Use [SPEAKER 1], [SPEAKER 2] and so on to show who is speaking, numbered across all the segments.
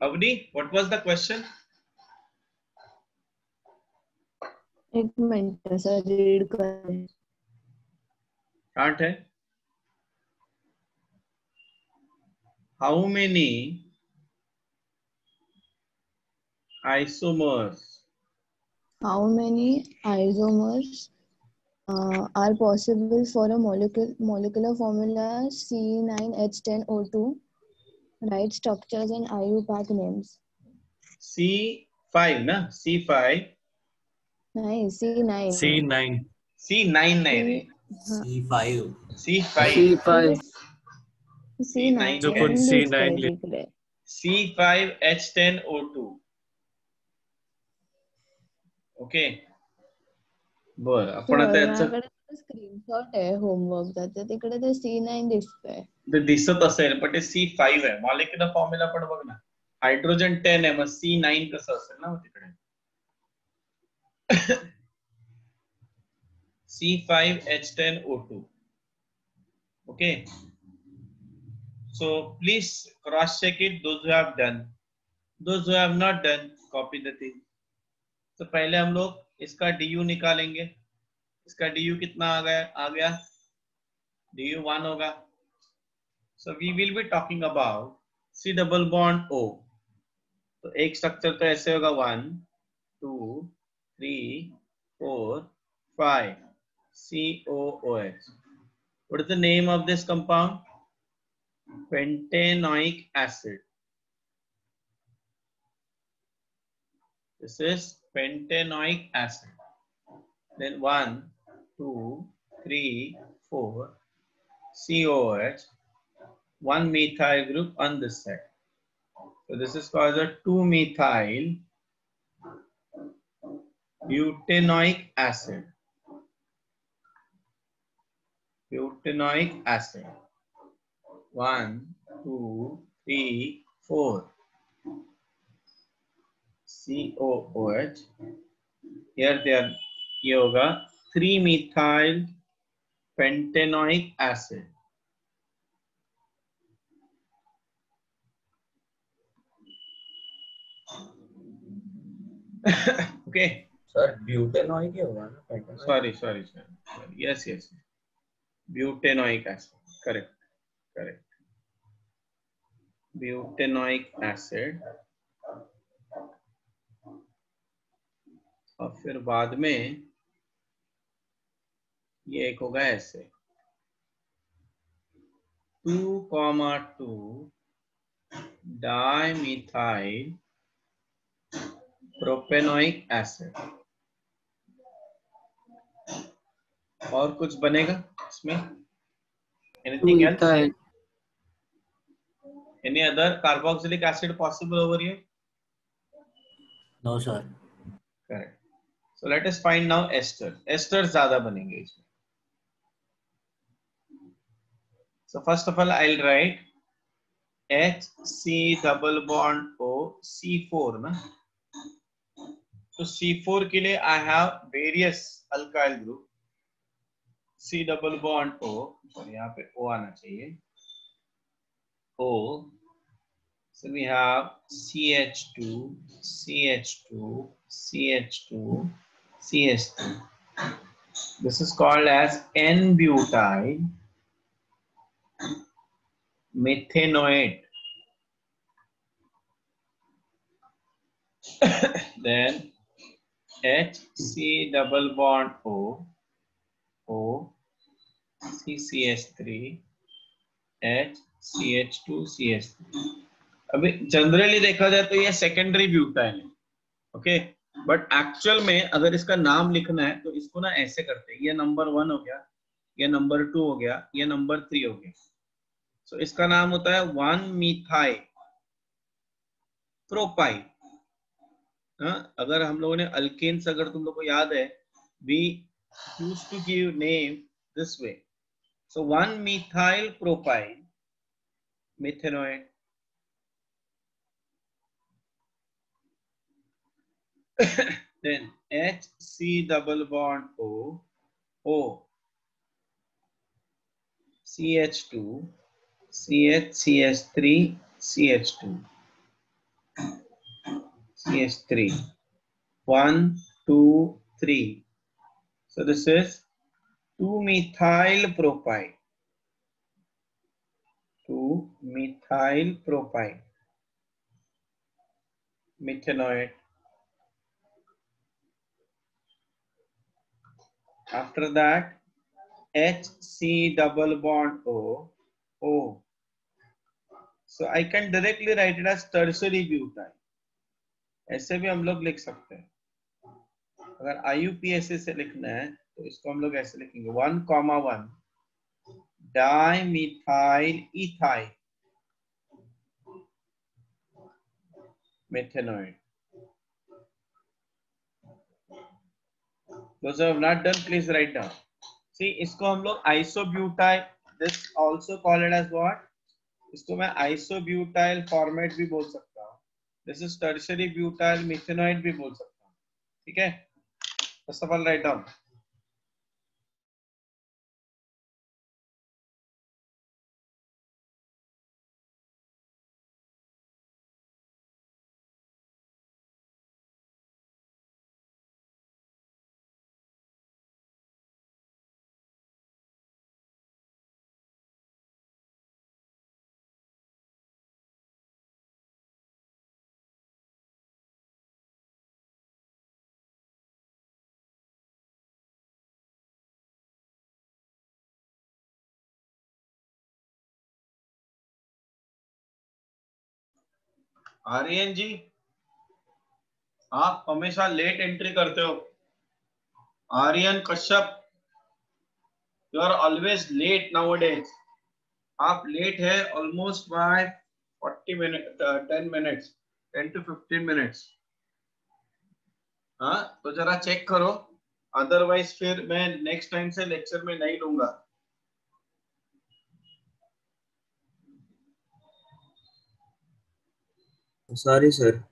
[SPEAKER 1] Avni, what was the question?
[SPEAKER 2] एक minute sir read करें.
[SPEAKER 1] Can't है. How many isomers?
[SPEAKER 2] How many isomers are possible for a molecular formula C9H10O2? Write structures and IUPAC names.
[SPEAKER 1] C5 ना, C5.
[SPEAKER 2] नहीं C9.
[SPEAKER 3] C9.
[SPEAKER 1] C9 नहीं रे.
[SPEAKER 4] C5.
[SPEAKER 1] C5.
[SPEAKER 2] C9
[SPEAKER 3] जो कुछ C9
[SPEAKER 2] लिख रहे.
[SPEAKER 1] C5H10O2. ओके. बर आपण आता याचं
[SPEAKER 2] स्क्रीनशॉट आहे होमवर्कचा, तर तिकडे ते C9 दिसतंय.
[SPEAKER 1] ते दिसत असेल पण ते C5 आहे. मॉलिक्युलर फॉर्म्युला पण बघ ना. हायड्रोजन 10 आहे, मग C9 कसं असेल ना मग तिकडे. C5H10O2. Okay. So please cross check it. Those who have done. Those who have not done, copy the thing. तो पहले हम लोग इसका du निकालेंगे. इसका du कितना आ गया du 1 होगा. So we will be talking about C double bond O. तो एक स्ट्रक्चर तो ऐसे होगा 1 2 3 4 5 COOH. What is the name of this compound? Pentanoic acid. This is pentanoic acid. Then 1 2 3 4 COOH, one methyl group on this side. So this is called a 2-methyl butanoic acid. Butanoic acid. 1 2 3 4 COOH. Here they are yoga 3-methyl pentanoic acid. Okay.
[SPEAKER 4] Sir, butanoic होगा ना? Pentanoic.
[SPEAKER 1] Sorry. Yes. Butanoic acid. Correct. Butanoic acid. और फिर बाद में ये एक होगा ऐसे 2,2 dimethyl propanoic acid. और कुछ बनेगा इसमें? Anything else? Any other carboxylic acid possible over here?
[SPEAKER 4] No, sir.
[SPEAKER 1] Correct. So let us find now ester. Esters ज्यादा बनेंगे इसमें. So first of all, I'll write HC double bond O C4 ना. So C4 के लिए I have various alkyl group. C double bond O. Sorry, यहाँ पे O आना चाहिए. O. So we have CH2, CH2, CH2, CH2. This is called as N-butyl methanoate. Then HC double bond O, CCH3, HCH2, CH3. अभी generally देखा जाए तो ये secondary butyl है. ओके. बट एक्चुअल में अगर इसका नाम लिखना है तो इसको ना ऐसे करते हैं. ये नंबर 1 हो गया, ये नंबर 2 हो गया, ये नंबर 3 हो गया. सो इसका नाम होता है 1-methyl प्रोपाइल. अगर हम लोगों ने अल्केन्स, अगर तुम लोग को याद है, we used to give name this way. So 1-methyl propyl methanoate. Then HC double bond O, CH2, CH, CH3, CH2. CH3. 1, 2, 3. So this is 2-methyl propyne. 2-methyl propyne. Methanoate. After that, HC double bond O. O. So I can directly write it as tertiary butyl. ऐसे भी हम लोग लिख सकते हैं. अगर IUPAC से लिखना है तो इसको हम लोग ऐसे लिखेंगे 1,1 dimethyl ethyl methanoate. Those who have not done, please write down. See, इसको हम लोग isobutyl, this also call it as what? इसको मैं isobutyl format भी बोल सकता हूँ. This is tertiary butyl methanoate भी बोल सकता हूँ. ठीक है? First of all, write down. Aryan जी, आप हमेशा लेट एंट्री करते हो. Aryan Kashyap, you are always late nowadays. आप लेट है almost by 40 minute 10 minutes 10 to 15 minutes. हाँ, तो जरा चेक करो, अदरवाइज फिर मैं नेक्स्ट टाइम से लेक्चर में नहीं लूंगा.
[SPEAKER 4] Sorry sir.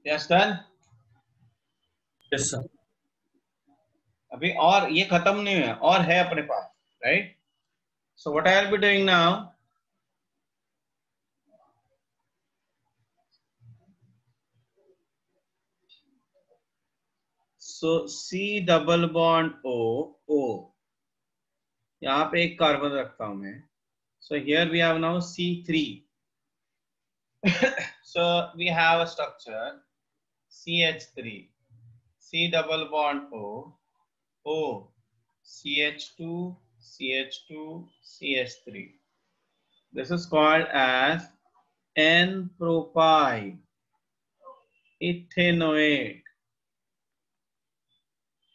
[SPEAKER 1] Yes, done.
[SPEAKER 4] Yes sir.
[SPEAKER 1] अभी और ये खत्म नहीं हुआ, और है अपने पास, right? So what I will be doing now, so C double bond O, O, यहाँ पे एक कार्बन रखता हूं मैं. So here we have now C3. So we have a structure CH3. C double bond O, O, CH2, CH2, CH3. This is called as N-propyl ethanoate.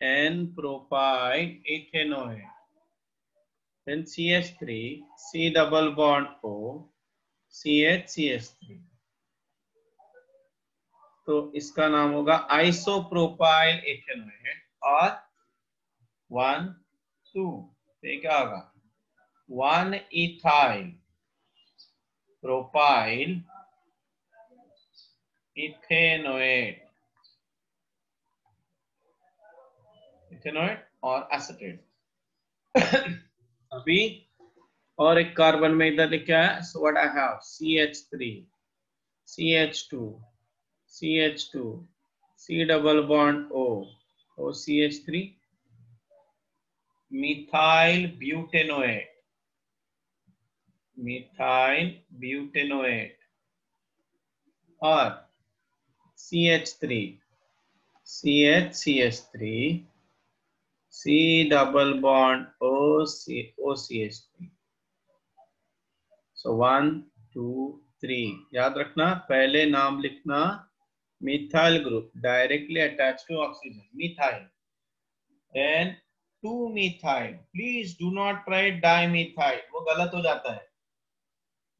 [SPEAKER 1] N-propyl ethanoate. Then CH3, C double bond O, CH, CH3. तो इसका नाम होगा isopropyl ethanoate और 1 2, तो क्या होगा 1 ethyl propyl ethanoate, ethanoate और acetate. अभी और एक कार्बन में इधर लिखा है, so what I have CH3, CH2, CH2, C double bond O, OCH3, methyl butanoate, methyl butanoate और CH3, CH3, C double bond OCH3. So 1 2 3, याद रखना पहले नाम लिखना methyl group directly attached to oxygen, methyl. Then 2-methyl, please do not try dimethyl, वो गलत हो जाता है।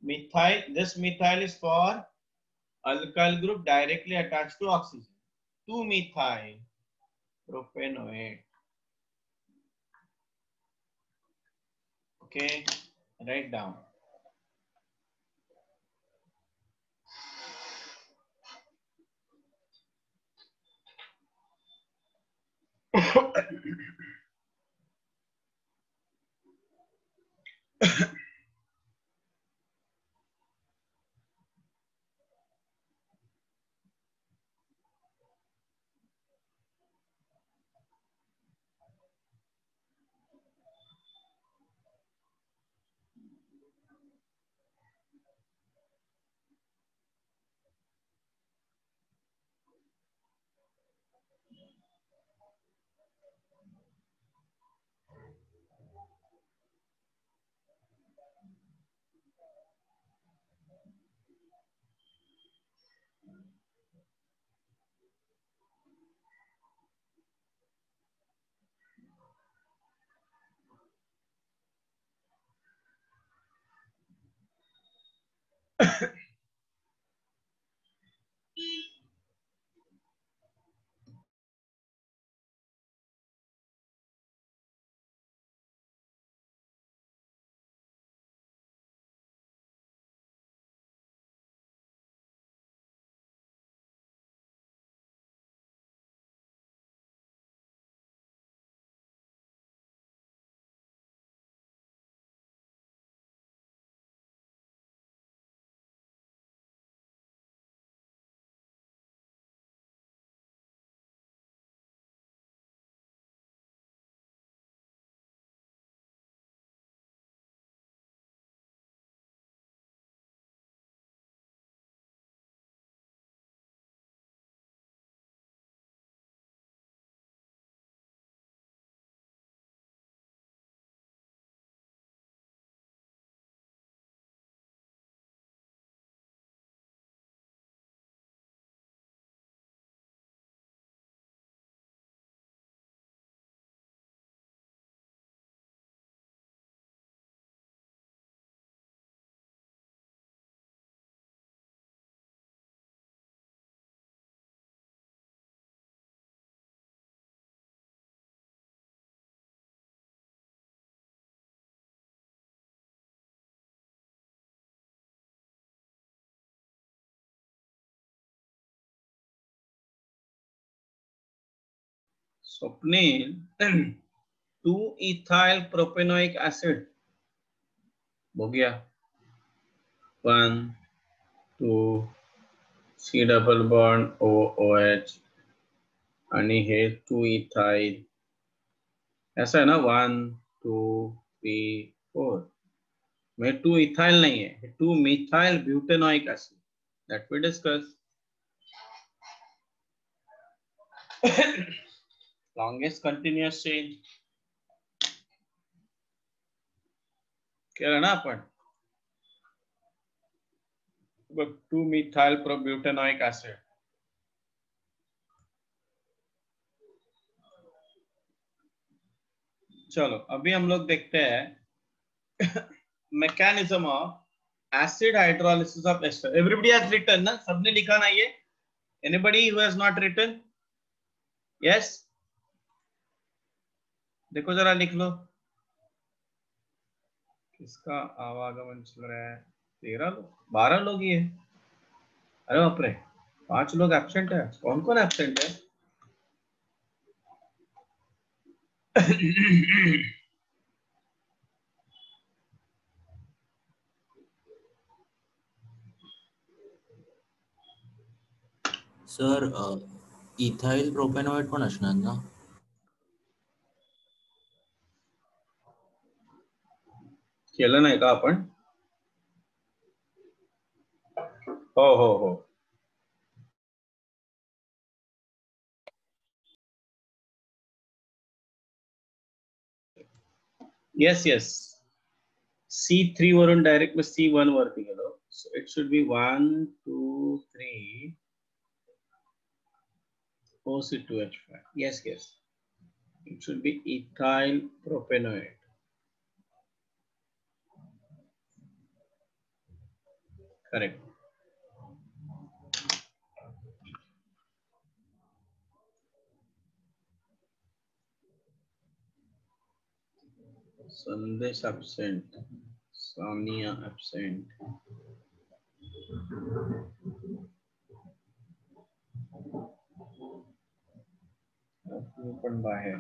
[SPEAKER 1] Methyl, this methyl is for alkyl group directly attached to oxygen. 2-methyl propanoate. Okay, write down. Swapnil 2-ethyl propanoic acid हो गया 1 2 C double bond OOH आणि हे 2-ethyl ऐसा है ना 1 2 3 4 में 2-ethyl नहीं है 2-methyl butanoic acid that we discussed. Longest continuous chain केलं ना आपण 2-methyl probutenoic acid. चलो अभी हम लोग देखते हैं mechanism of acid hydrolysis of ester. Everybody has written ना, सबने लिखा ना ये? Anybody who has not written? Yes, देखो जरा लिख लो. किसका आवागमन चल रहा है? 13 लोग, 12 लोग ही है. अरे बाप रे, 5 लोग एब्सेंट है. कौन कौन एब्सेंट है?
[SPEAKER 4] सर इथाइल प्रोपेनॉइड पण असणार ना?
[SPEAKER 1] केलं नाही का आपण? हो हो हो. Yes yes. C3 वरून डायरेक्ट मी C1 वरती गेलो. So it should be 1 2 3 OC2H5. Yes, yes. It should be ethyl propanoid. Correct. Sandesh absent. Samia absent. पण बाहेर.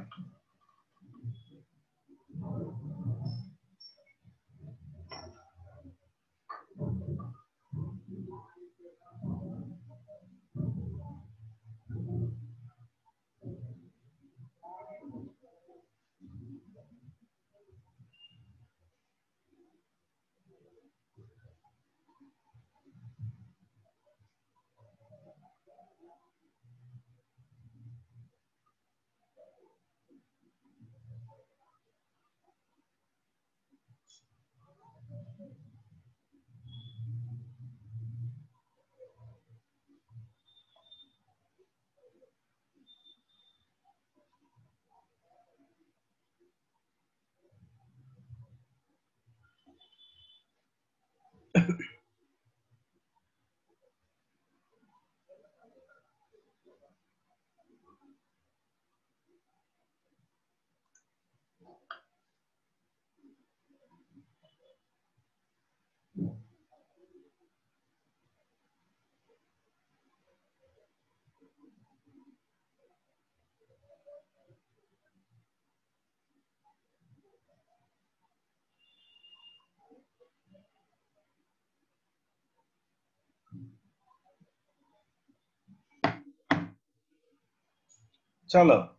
[SPEAKER 1] Chalo.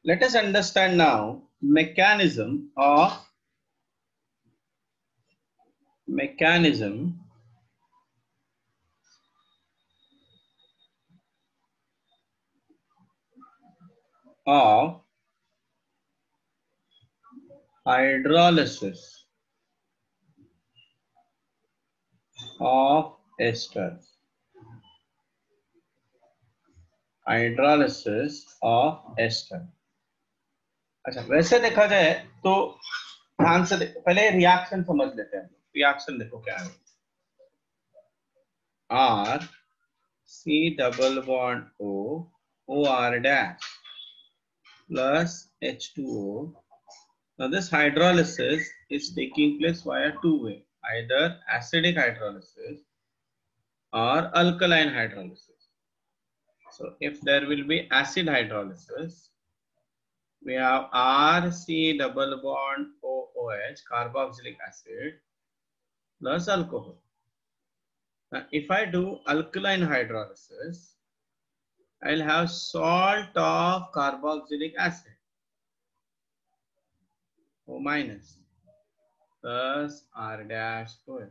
[SPEAKER 1] Let us understand now mechanism of hydrolysis of esters. Hydrolysis of ester. अच्छा, वैसे देखा जाए तो ध्यान से देखो, पहले रिएक्शन समझ लेते हैं. रिएक्शन देखो क्या है. R C double bond O OR dash plus H2O. Now this hydrolysis is taking place via two way, either acidic hydrolysis or alkaline hydrolysis. So if there will be acid hydrolysis, we have RC double bond OOH, carboxylic acid, plus alcohol. Now if I do alkaline hydrolysis, I'll have salt of carboxylic acid, O minus, plus R dash OH.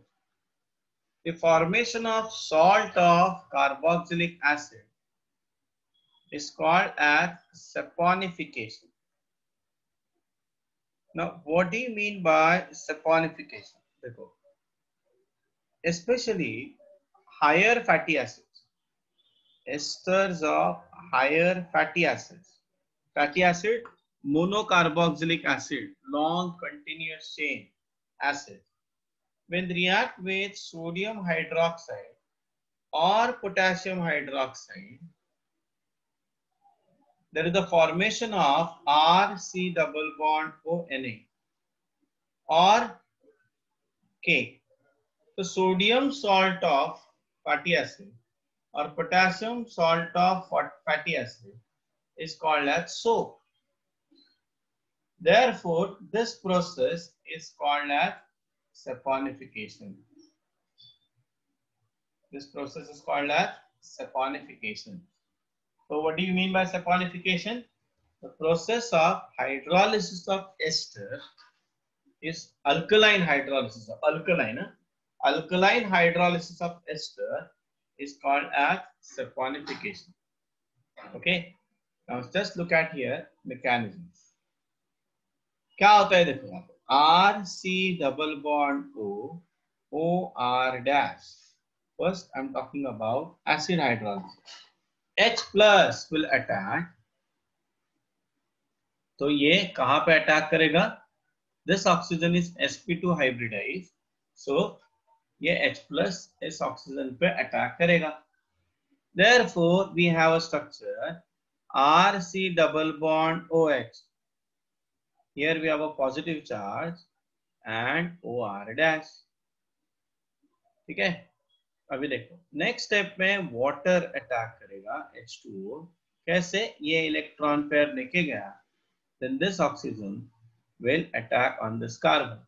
[SPEAKER 1] The formation of salt of carboxylic acid is called as saponification. Now, what do you mean by saponification? देखो, especially higher fatty acids, esters of higher fatty acids. Fatty acid, monocarboxylic acid, long continuous chain acid. When react with sodium hydroxide or potassium hydroxide, there is the formation of RC double bond ONA or K. So sodium salt of fatty acid or potassium salt of fatty acid is called as soap. Therefore, this process is called as saponification. This process is called as saponification. So what do you mean by saponification? The process of hydrolysis of ester is alkaline hydrolysis. Alkaline hydrolysis of ester is called as saponification. Okay. Now just look at here mechanisms. क्या होता है देखो यहाँ पे RC double bond O OR dash. First I'm talking about acid hydrolysis. H plus will attack. तो ये कहाँ पे अटैक करेगा? This oxygen is sp2 hybridized. So ये H plus इस oxygen पे अटैक करेगा. Therefore we have a structure RC double bond OH. Here we have a positive charge and OR dash. ठीक है? अभी देखो नेक्स्ट स्टेप में वाटर अटैक करेगा H2O. कैसे? ये इलेक्ट्रॉन पेयर लेके गया. Then this oxygen will attack on this carbon.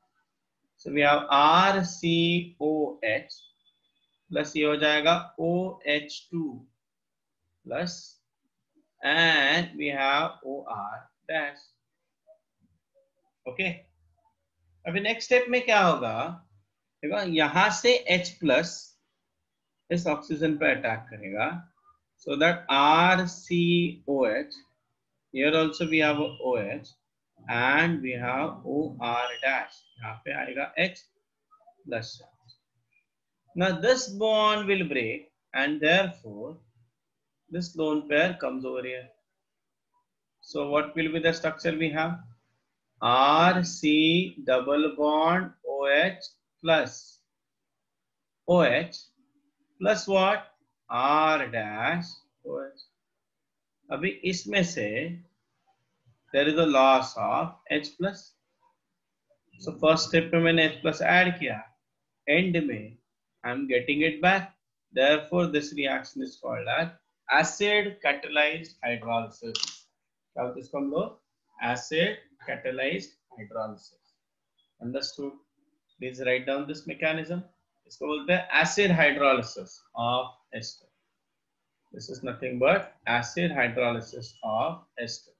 [SPEAKER 1] So we have RCOH plus ये हो जाएगा OH2 plus and we have OR dash. Okay. अभी नेक्स्ट स्टेप में क्या होगा? देखो यहां से H plus इस ऑक्सीजन पे अटैक करेगा. So that RCOH, here also we have OH and we have OR dash. यहाँ पे आएगा H plus. Now this bond will break and therefore this lone pair comes over here. So what will be the structure we have? RC double bond OH plus OH plus what? R dash OH. अभी इसमें से there is a loss of H plus. So first step में मैंने H plus add किया. End में I am getting it back. Therefore this reaction is called as acid catalyzed hydrolysis. क्या होता है इसको हम लोग? Acid catalyzed hydrolysis. Understood? Please write down this mechanism. इसको बोलते हैं acid hydrolysis of ester. This is nothing but acid hydrolysis of ester.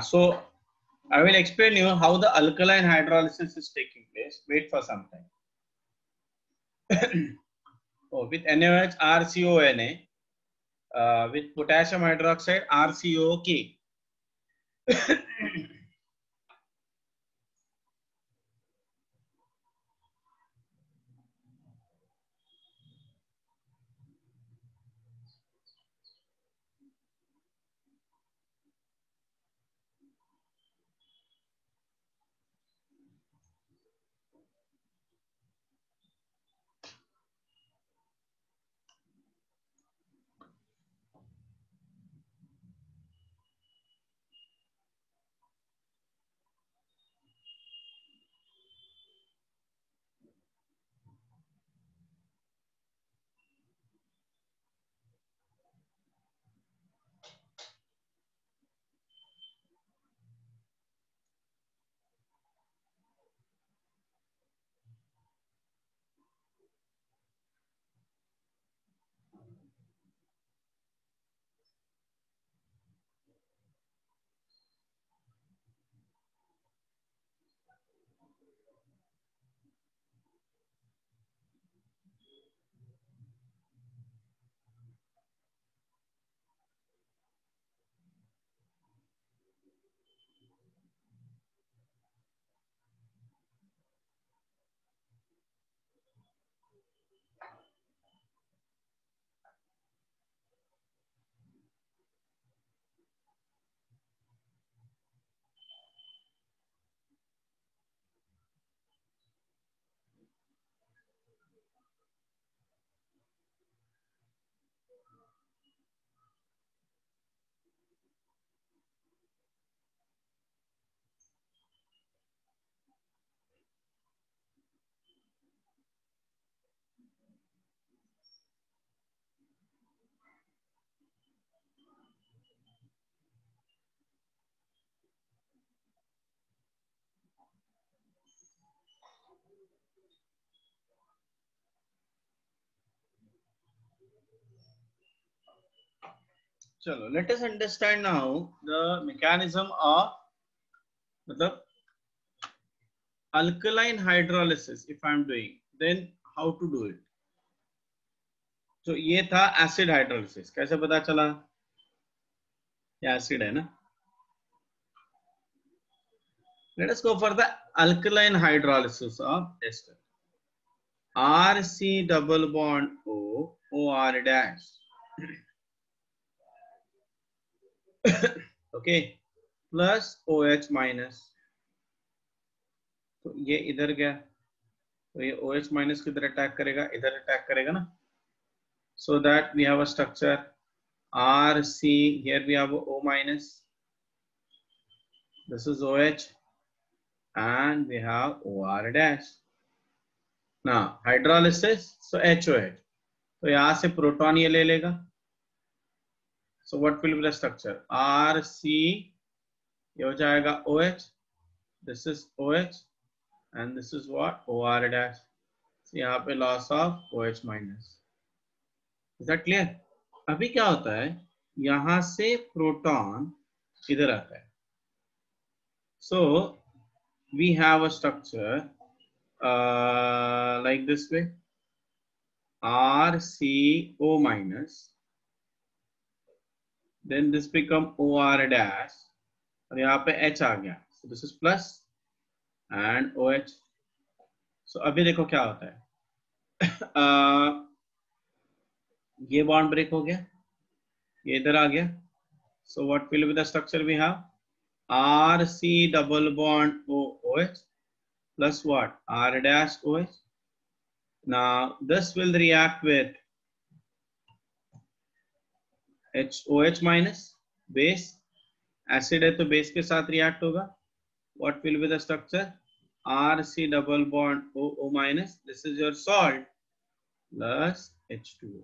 [SPEAKER 1] So I will explain you how the alkaline hydrolysis is taking place. Wait for some time. Oh, with NaOH, RCONA, with potassium hydroxide, RCOK. Chalo, let us understand now the mechanism of alkaline hydrolysis. If I am doing, then how to do it? So ये था acid hydrolysis. कैसे पता चला? ये acid है ना? Let us go for the alkaline hydrolysis of ester. RC double bond O, OR dash. Okay, plus OH minus. तो ये इधर गया, तो ये OH minus किधर अटैक करेगा? इधर अटैक करेगा ना? So that we have a structure RC. Here we have O minus. This is OH, and we have OR dash. Now hydrolysis, so HOH. तो यहाँ से प्रोटॉन ये ले लेगा. So what will be the structure? RC, ये हो जाएगा OH. This is OH, and this is what? OR dash. So यहाँ पे loss of OH minus. Is that clear? अभी क्या होता है? यहाँ से प्रोटॉन इधर आता है. So we have a structure like this way. RCO minus, then this become OR dash, और यहाँ पे H आ गया. So this is plus and OH. So अभी देखो क्या होता है. ये बॉन्ड ब्रेक हो गया, ये इधर आ गया. So what will be the structure we have? RC double bond OH plus what? R dash OH. Now this will react with HOH minus base. Acid है तो base के साथ react होगा. What will be the structure? RC double bond OO minus. This is your salt plus H2O.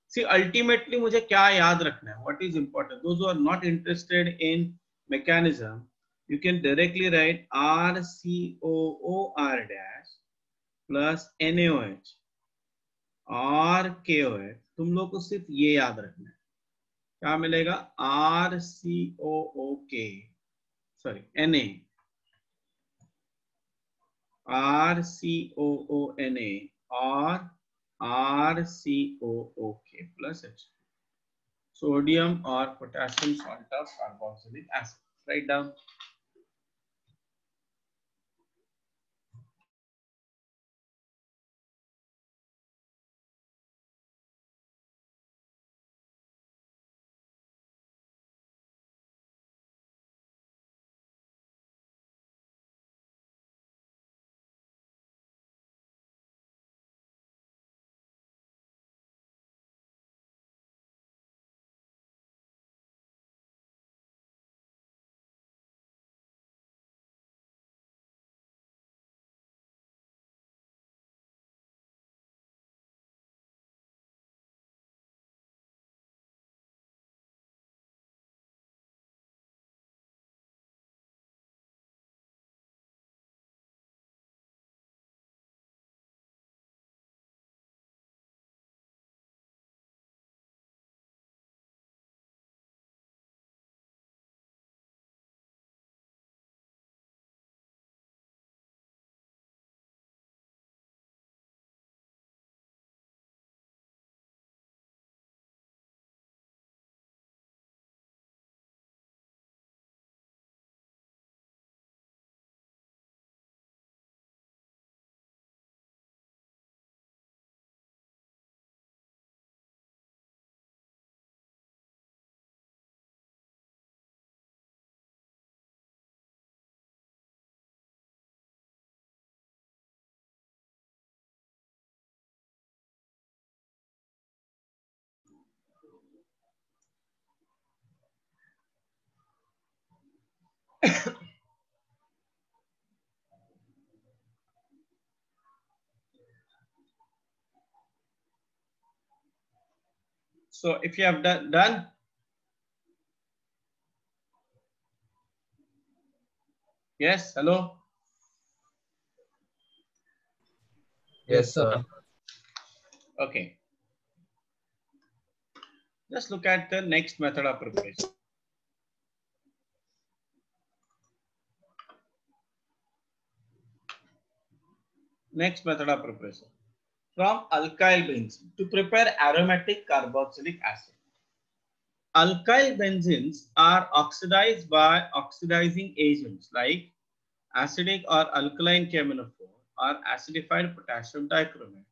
[SPEAKER 1] See, ultimately मुझे क्या याद रखना है? What is important? Those who are not interested in mechanism, you can directly write RCOOR dash plus NaOH और KOH. तुम लोग को सिर्फ ये याद रखना है. क्या मिलेगा? RCOOK, sorry, Na, RCOONA और RCOOK plus H. Sodium or potassium salt of carboxylic acid. Write down. So if you have done, yes, hello.
[SPEAKER 3] Yes, sir.
[SPEAKER 1] Okay. Just look at the next method of preparation. Next method of preparation. From alkyl benzene to prepare aromatic carboxylic acid. Alkyl benzenes are oxidized by oxidizing agents like acidic or alkaline KMnO4 or acidified potassium dichromate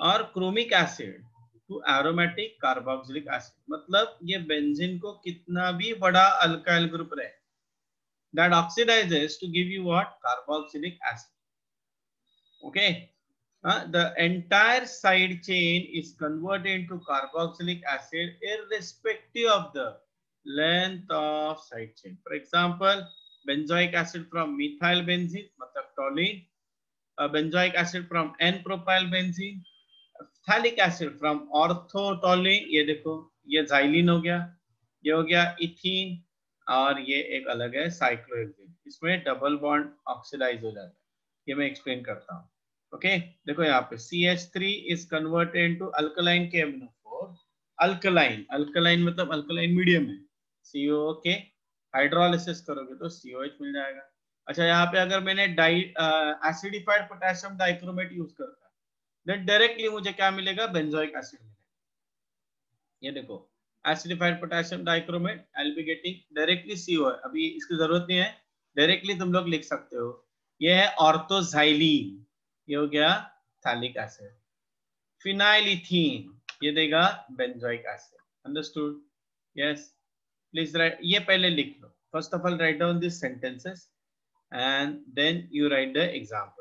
[SPEAKER 1] और chromic acid to aromatic carboxylic acid. मतलब ये benzene को कितना भी बड़ा alkyl group रहे, that oxidizes to give you what? Carboxylic acid. Okay. The entire side chain is converted into carboxylic acid irrespective of the length of side chain. For example, benzoic acid from methyl benzene, मतलब toluene, benzoic acid from N-propyl benzene, phthalic acid from orthotoluene, ये देखो ये xylene हो गया, ये हो गया ethene और ये एक अलग है साइक्लोहेक्सेन. इसमें डबल बॉन्ड ऑक्सीडाइज हो जाता है. ये मैं एक्सप्लेन करता हूँ. ओके देखो यहाँ पे CH3 is converted into alkaline KMnO4. Alkaline मतलब अल्कलाइन मीडियम है. COOK हाइड्रोलिसिस करोगे तो COH मिल जाएगा. अच्छा यहाँ पे अगर मैंने एसिडिफाइड पोटेशियम डाइक्रोमेट यूज करता देन डायरेक्टली मुझे क्या मिलेगा? बेंजोइक एसिड मिलेगा. ये देखो acidified potassium dichromate I will be getting directly CO. अभी इसकी जरूरत नहीं है, डायरेक्टली तुम लोग लिख सकते हो. ये है ऑर्थोजाइलीन, ये हो गया थैलिक एसिड. फिनाइलिथीन ये देगा benzoic acid. Understood? Yes please right. ये पहले लिख लो. First of all, write down these sentences and then you write the examples.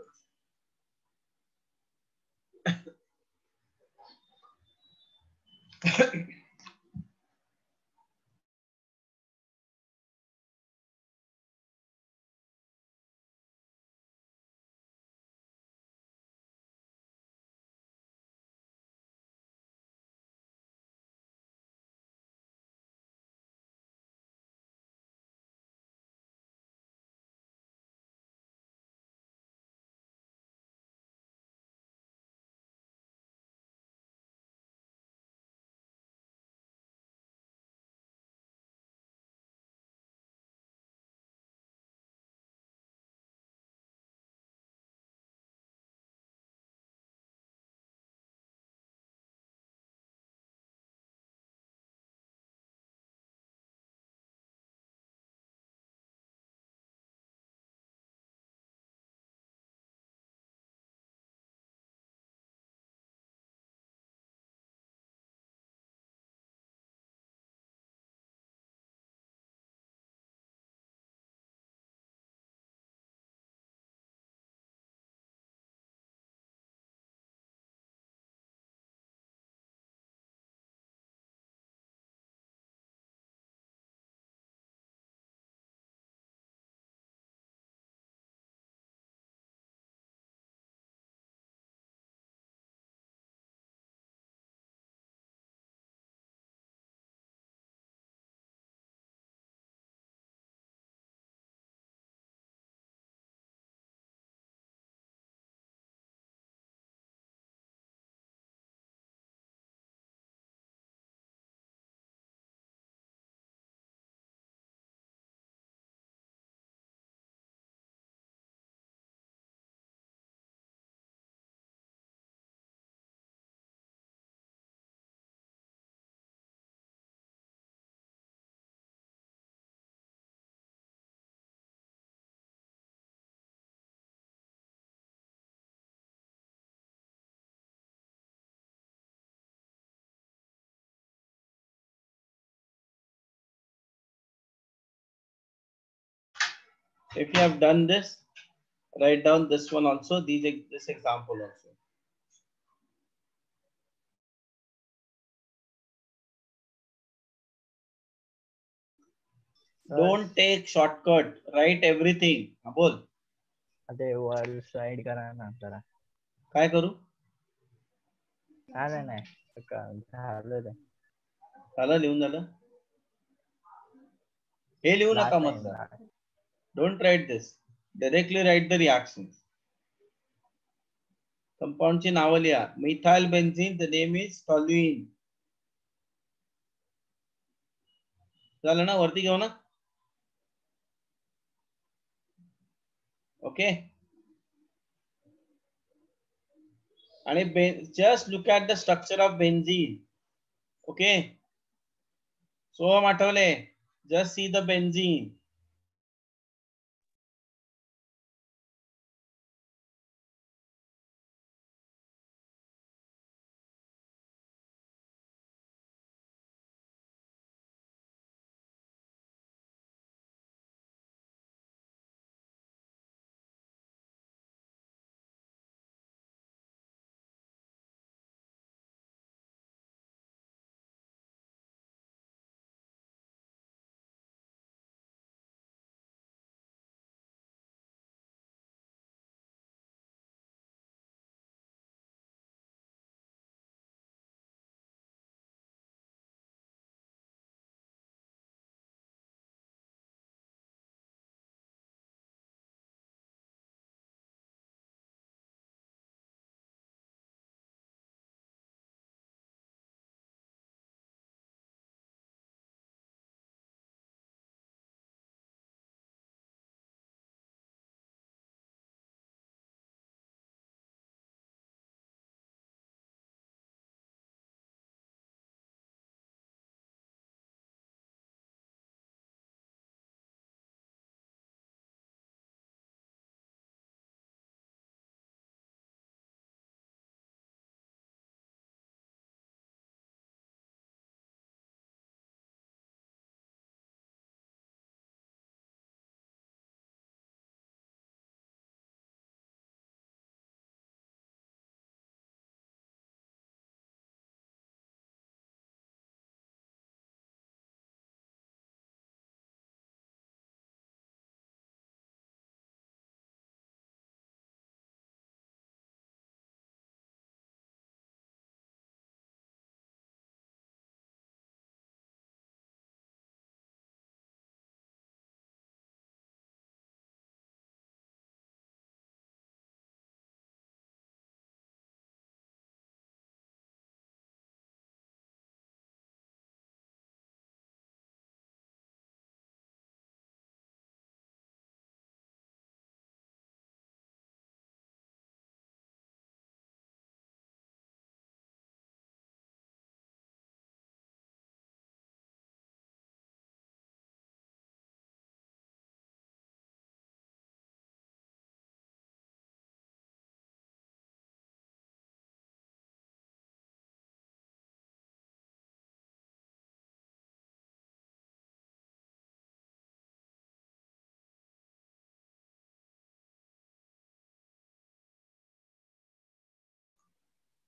[SPEAKER 1] If you have done this, write down this one also, this example also. Don't take shortcut. Write everything. हा बोल.
[SPEAKER 3] ते वर side करा ना जरा.
[SPEAKER 1] काय करू?
[SPEAKER 3] नाही झालं ते.
[SPEAKER 1] झालं लिहून झालं. हे लिहू नका मत. Don't write this. Directly write the reactions. Compound ची नावं लिहा. Methyl benzene, the name is toluene. झालं ना, वरती घेऊ ना. Okay. And just look at the structure of benzene. Okay. So Matole, just see the benzene.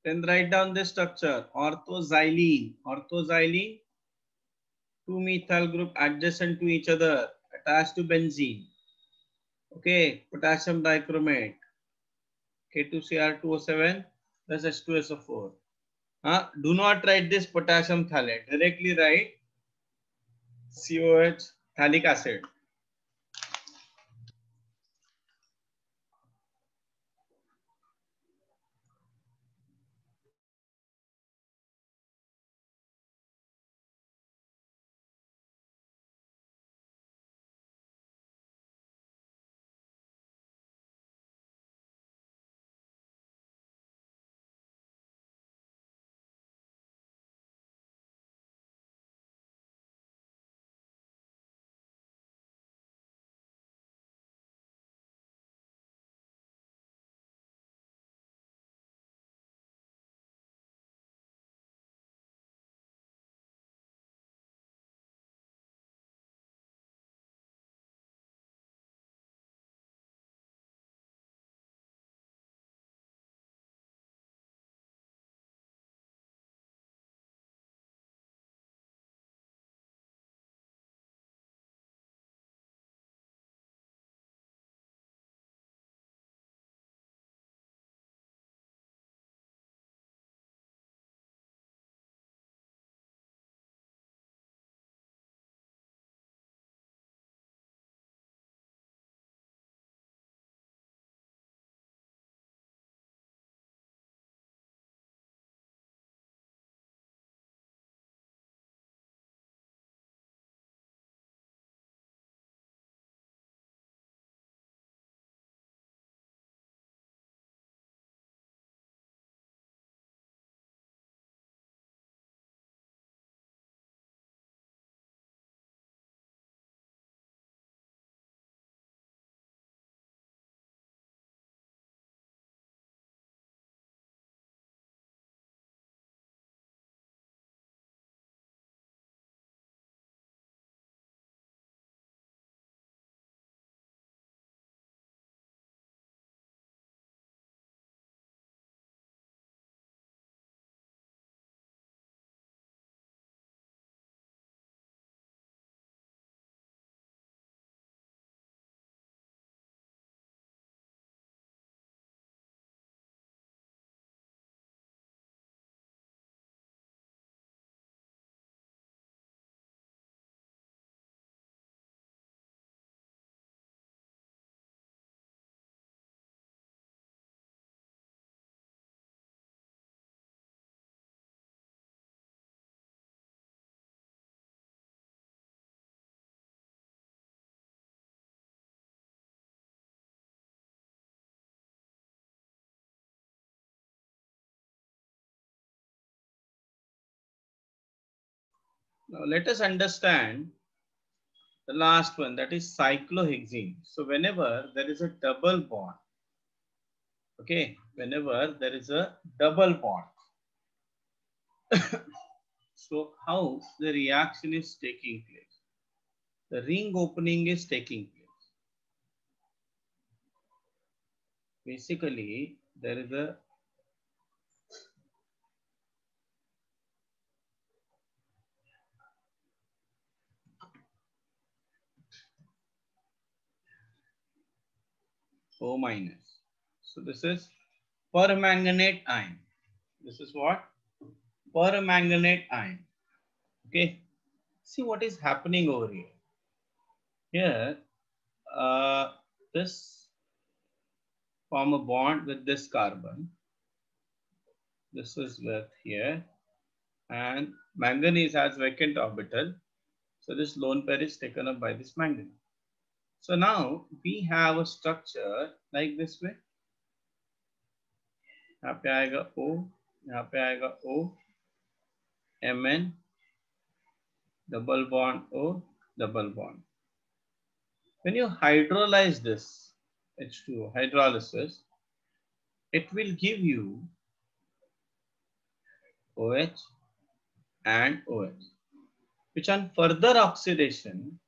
[SPEAKER 1] Then write down this structure, orthoxylene. Orthoxylene, two methyl group adjacent to each other, attached to benzene. Okay, potassium dichromate, K2Cr2O7 plus H2SO4. Do not write this potassium phthalate. Directly write COH phthalic acid. Now let us understand the last one, that is cyclohexene. So whenever there is a double bond, okay, whenever there is a double bond, so how the reaction is taking place? The ring opening is taking place. Basically, there is a O minus. So this is permanganate ion. This is what? Permanganate ion. Okay. See what is happening over here. Here, this form a bond with this carbon. This is with here, and manganese has vacant orbital. So this lone pair is taken up by this manganese. So now we have a structure like this way. यहाँ पे आएगा O, यहाँ पे आएगा O, Mn, double bond O, double bond. When you hydrolyze this H2O, hydrolysis, it will give you OH and OH, which on further oxidation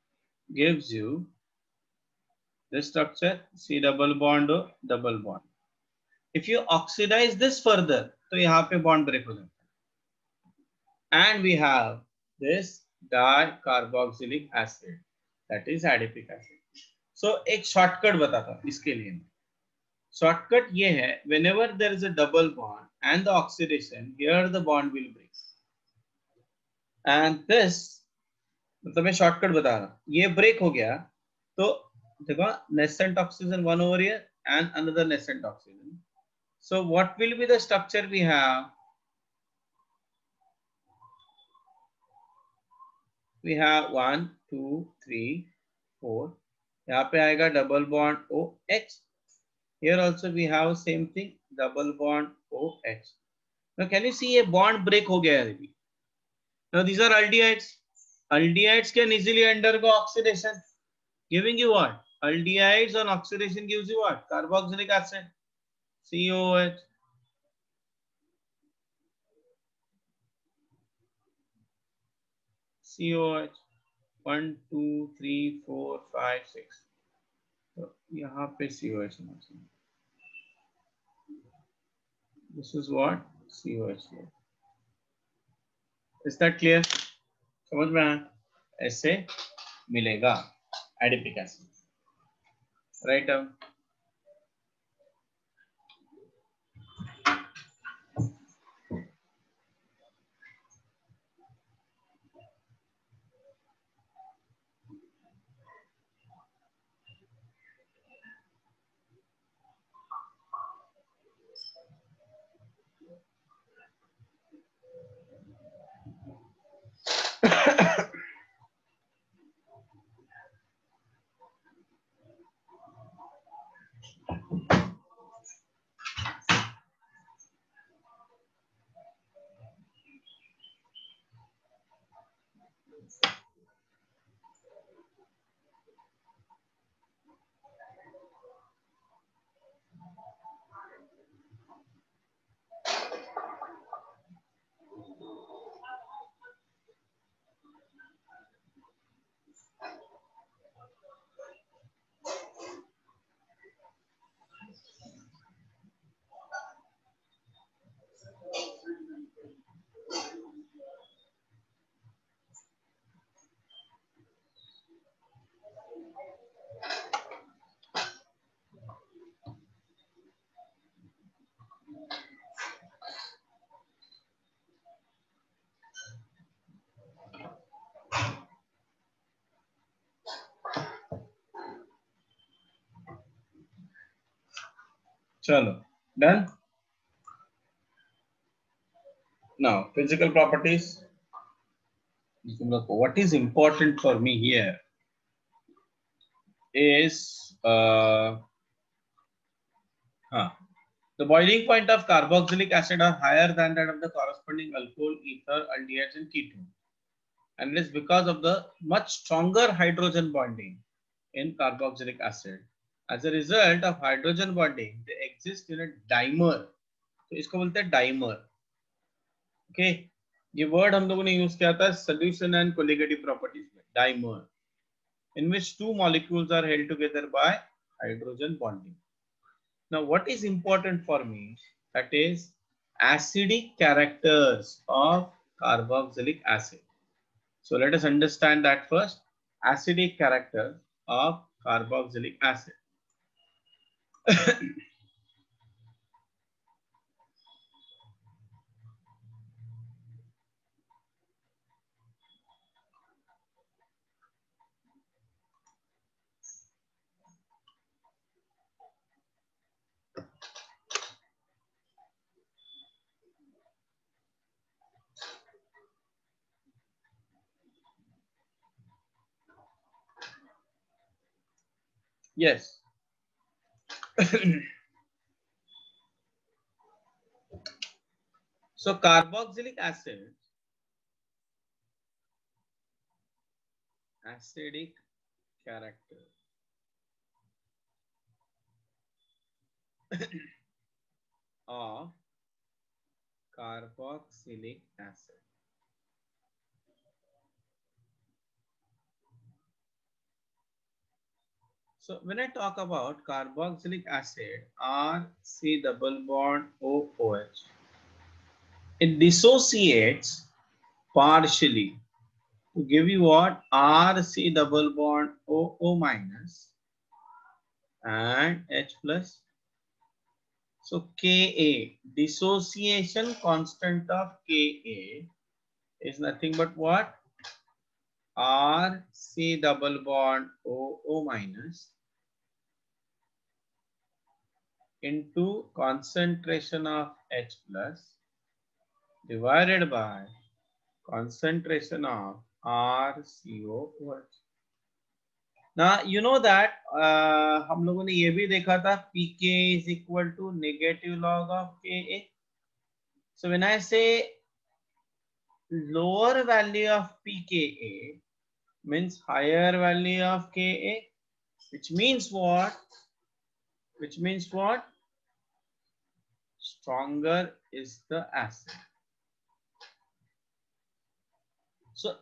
[SPEAKER 1] gives you this structure, C double bond O, double bond. If you oxidize this further, तो यहाँ पे bond break हो जाता है. And we have this dicarboxylic acid, that is adipic acid. So एक shortcut बताता हूँ इसके लिए. Shortcut ये है, whenever there is a double bond and the oxidation, here the bond will break. And this, मतलब मैं shortcut बता रहा हूँ, ये break हो गया, तो देखो nascent oxygen one over here and another nascent oxygen. So what will be the structure we have? We have 1, 2, 3, 4. यहाँ पे आएगा double bond OH. Here also we have same thing, double bond OH. Now can you see a bond break हो गया है अभी? Now these are aldehydes. Aldehydes can easily undergo oxidation, giving you what? Aldehydes on oxidation gives you what? Carboxylic acid, COH. COH 1, 2, 3, 4, 5, 6. तो यहाँ पे COH होना चाहिए. This is what? COH. Is that clear? समझ में आया? ऐसे मिलेगा adipic acid. Right down. चलो, done. Now, physical properties. What is important for me here is the boiling point of carboxylic acid are higher than that of the corresponding alcohol, ether, aldehydes, and ketone, and it is because of the much stronger hydrogen bonding in carboxylic acid. As a result of hydrogen bonding, they exist in a dimer. तो इसको बोलते हैं dimer. Okay, ये word हम लोगों ने use किया था solution and colligative properties में, dimer, in which two molecules are held together by hydrogen bonding. Now, what is important for me, that is acidic characters of carboxylic acid. So let us understand that first. Acidic character of carboxylic acid. Yes. So carboxylic acid, acidic character of carboxylic acid. So when I talk about carboxylic acid, RC double bond OOH, it dissociates partially to give you what? RC double bond OO minus and H plus. So Ka, dissociation constant of Ka is nothing but what? RC double bond OO minus into concentration of H plus divided by concentration of RCOOH. Now you know that हम लोगों ने ये भी देखा था pK is equal to negative log of Ka. So when I say lower value of pKa means higher value of Ka, which means what? Which means what? Stronger is the acid. So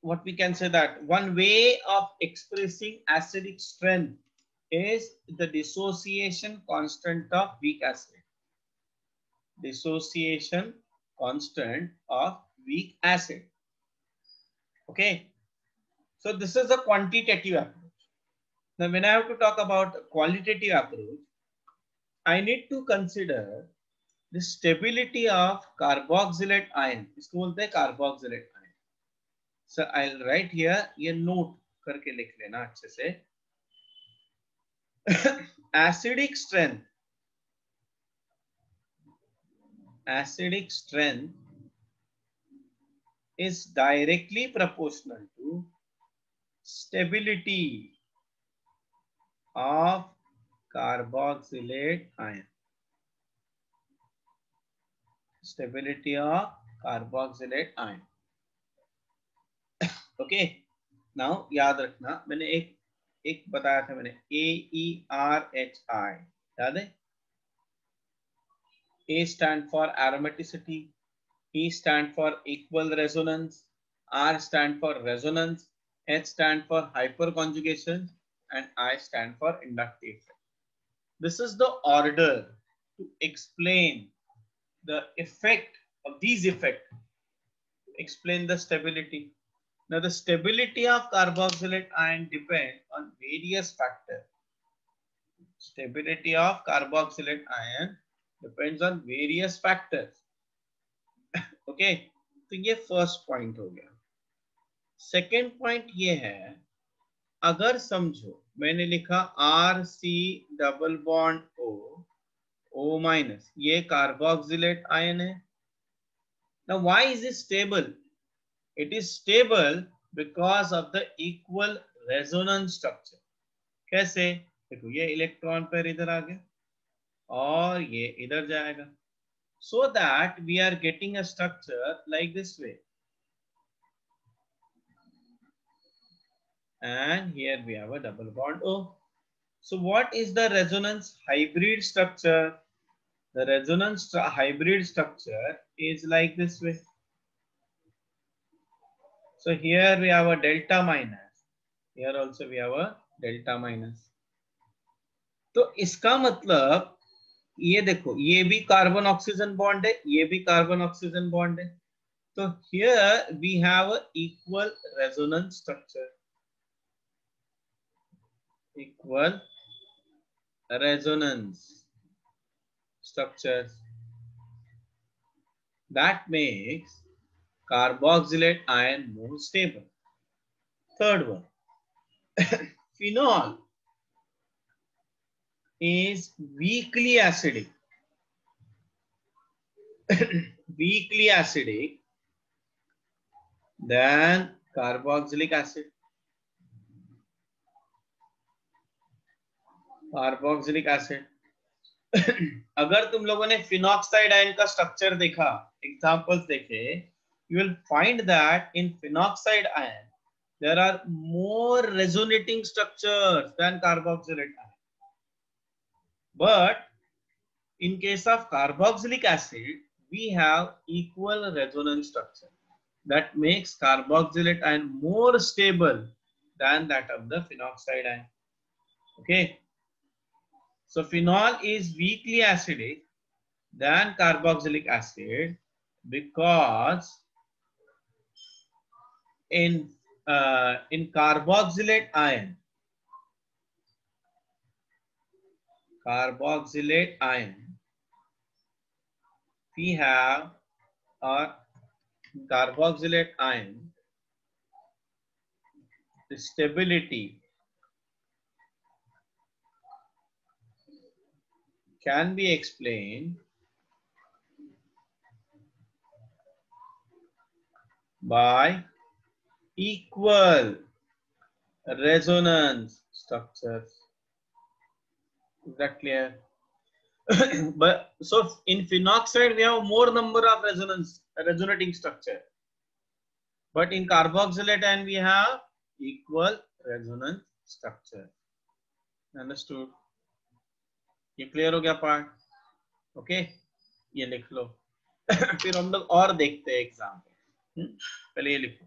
[SPEAKER 1] what we can say that one way of expressing acidic strength is the dissociation constant of weak acid. Dissociation constant of weak acid. Okay. So this is a quantitative approach. Now when I have to talk about qualitative approach, I need to consider the stability of carboxylate ion. इसको बोलते हैं carboxylate ion. So I'll write here, ये note करके लिख लेना अच्छे से. Acidic strength is directly proportional to stability of carboxylate ion. Stability of carboxylate ion. Okay. Now याद रखना, मैंने एक बताया था मैंने AERHI, याद है? A stand for aromaticity, E stand for equal resonance, R stand for resonance, H stand for hyperconjugation, and I stand for inductive. This is the order to explain the effect of these effects, explain the stability. Now the stability of carboxylate ion depends on various factors. Stability of carboxylate ion depends on various factors. Okay, तो ये first point हो गया. Second point ये है, अगर समझो मैंने लिखा RC double bond O minus, ये कार्बोक्सिलेट आयन है. Now why is it stable? It is stable because of the equal resonance structure. कैसे? देखो ये इलेक्ट्रॉन पेयर इधर आ गया और ये इधर जाएगा, so that we are getting a structure like this way. And here we have a double bond O. So what is the resonance hybrid structure? The resonance hybrid structure is like this way. So here we have a delta minus. Here also we have a delta minus. तो इसका मतलब ये देखो, ये भी carbon oxygen bond है, ये भी कार्बन ऑक्सीजन बॉन्ड है. तो here we have a equal resonance structure. Equal resonance structures. That makes carboxylate ion more stable. Third one, phenol is weakly acidic. Weakly acidic than carboxylic acid. Carboxylic acid. अगर तुम लोगों ने phenoxide ion का structure देखा, examples देखे, you will find that in phenoxide ion there are more resonating structures than carboxylate ion. But in case of carboxylic acid, we have equal resonance structure. That makes carboxylate ion more stable than that of the phenoxide ion. Okay. So phenol is weakly acidic than carboxylic acid because in carboxylate ion we have a carboxylate ion stability can be explained by equal resonance structures. Is that clear? But so in phenoxide we have more number of resonating structure, but in carboxylate ion we have equal resonance structure. Understood? ये clear हो गया part? Okay, ये लिख लो. फिर हम लोग और देखते हैं एग्जाम में. पहले ये लिखो.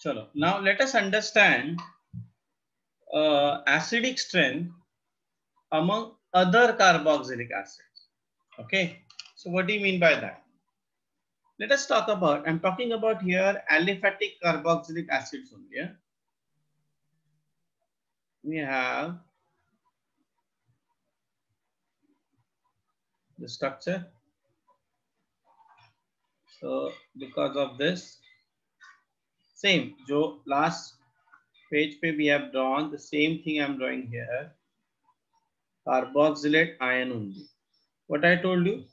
[SPEAKER 1] Chalo. Now let us understand acidic strength among other carboxylic acids. Okay. So what do you mean by that? Let us talk about, I'm talking about here aliphatic carboxylic acids only. Yeah? We have the structure. So because of this, same, jo last page pe we have drawn the same thing I'm drawing here. Carboxylate ion only. What I told you,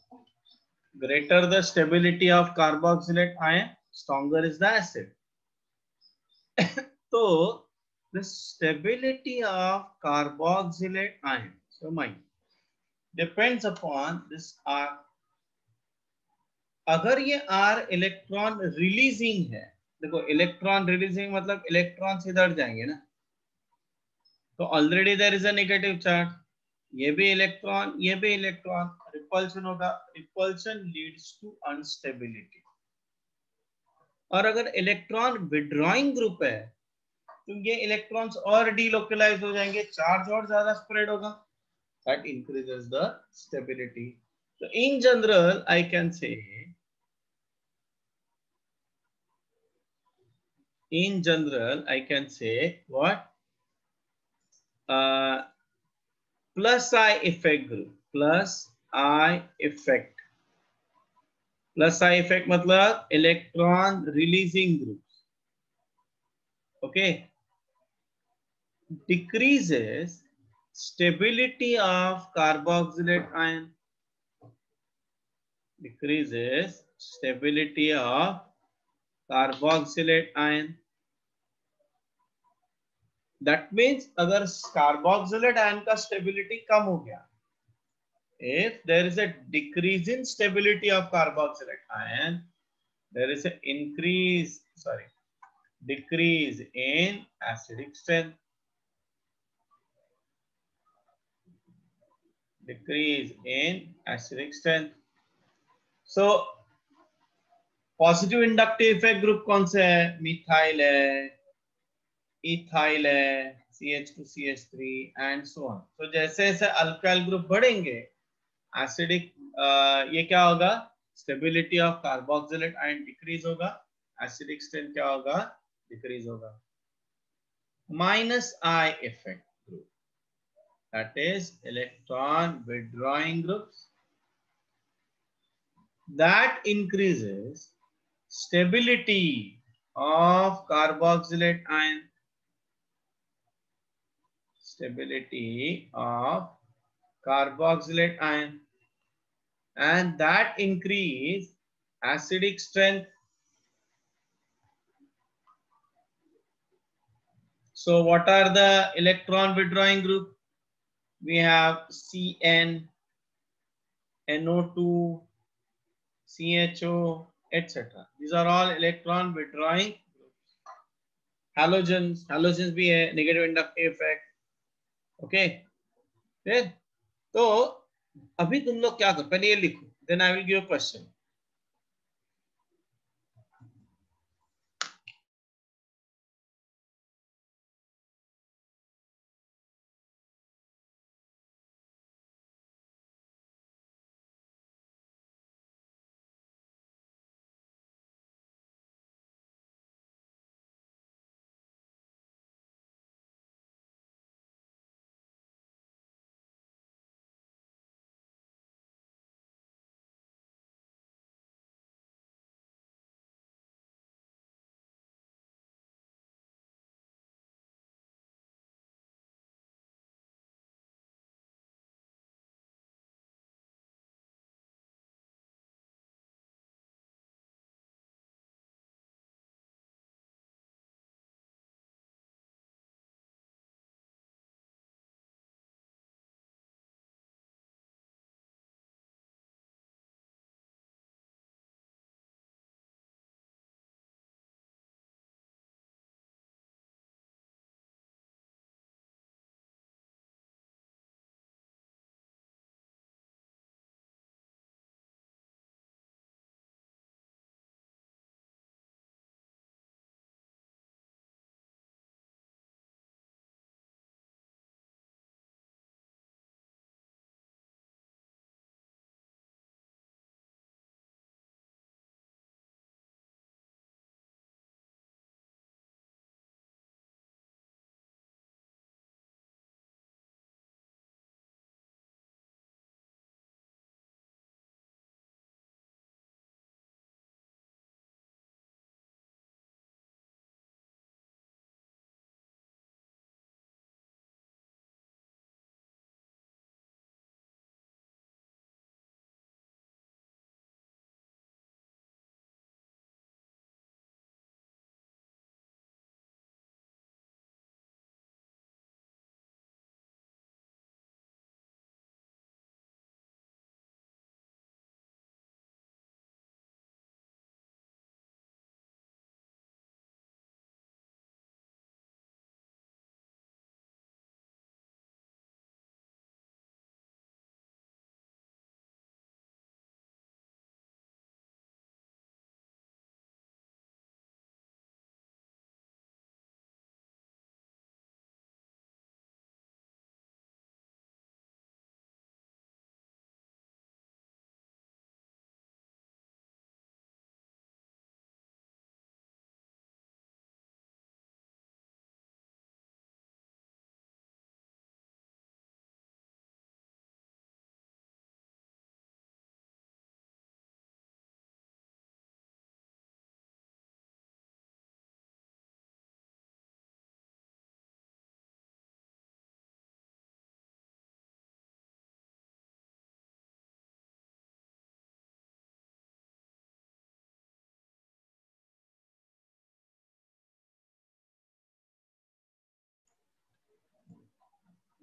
[SPEAKER 1] greater the stability of carboxylate ion, stronger is the acid. So the stability of carboxylate ion, so mind, depends upon this R. अगर ये R electron releasing है, देखो electron releasing मतलब electron इधर जाएंगे ना, तो already there is a negative charge, ये भी इलेक्ट्रॉन, ये भी इलेक्ट्रॉन, रिपल्शन होगा, रिपल्शन लीड्स टू अनस्टेबिलिटी. और अगर इलेक्ट्रॉन विड्रॉइंग ग्रुप है तो ये इलेक्ट्रॉन्स और डीलोकलाइज हो जाएंगे, चार्ज और ज्यादा स्प्रेड होगा, that increases the stability. So in general I can say, in general I can say what, plus I effect group, plus I effect, plus I effect मतलब electron releasing groups, okay, decreases stability of carboxylate ion, decreases stability of carboxylate ion. That means अगर carboxylate ion का stability कम हो गया, if there is a decrease in stability of carboxylate ion, there is an decrease in acidic strength. Decrease in acidic strength. So positive inductive effect group कौन से है, methyl है, ethyl है, CH2CH3 and so on. तो जैसे जैसे alkyl group बढ़ेंगे, acidic ये क्या होगा, stability of carboxylate ion decrease होगा, एसिडिक स्ट्रेंथ क्या होगा, डिक्रीज होगा. Minus I effect group, that is electron withdrawing groups, that increases stability of carboxylate ion, stability of carboxylate ion, and that increase acidic strength. So what are the electron withdrawing group? We have Cn, NO2, CHO, etc. These are all electron withdrawing groups. Halogens, halogens भी है, negative inductive effect. Okay, फिर तो अभी तुम लोग क्या करो, पहले ये लिखो, then I will give a question.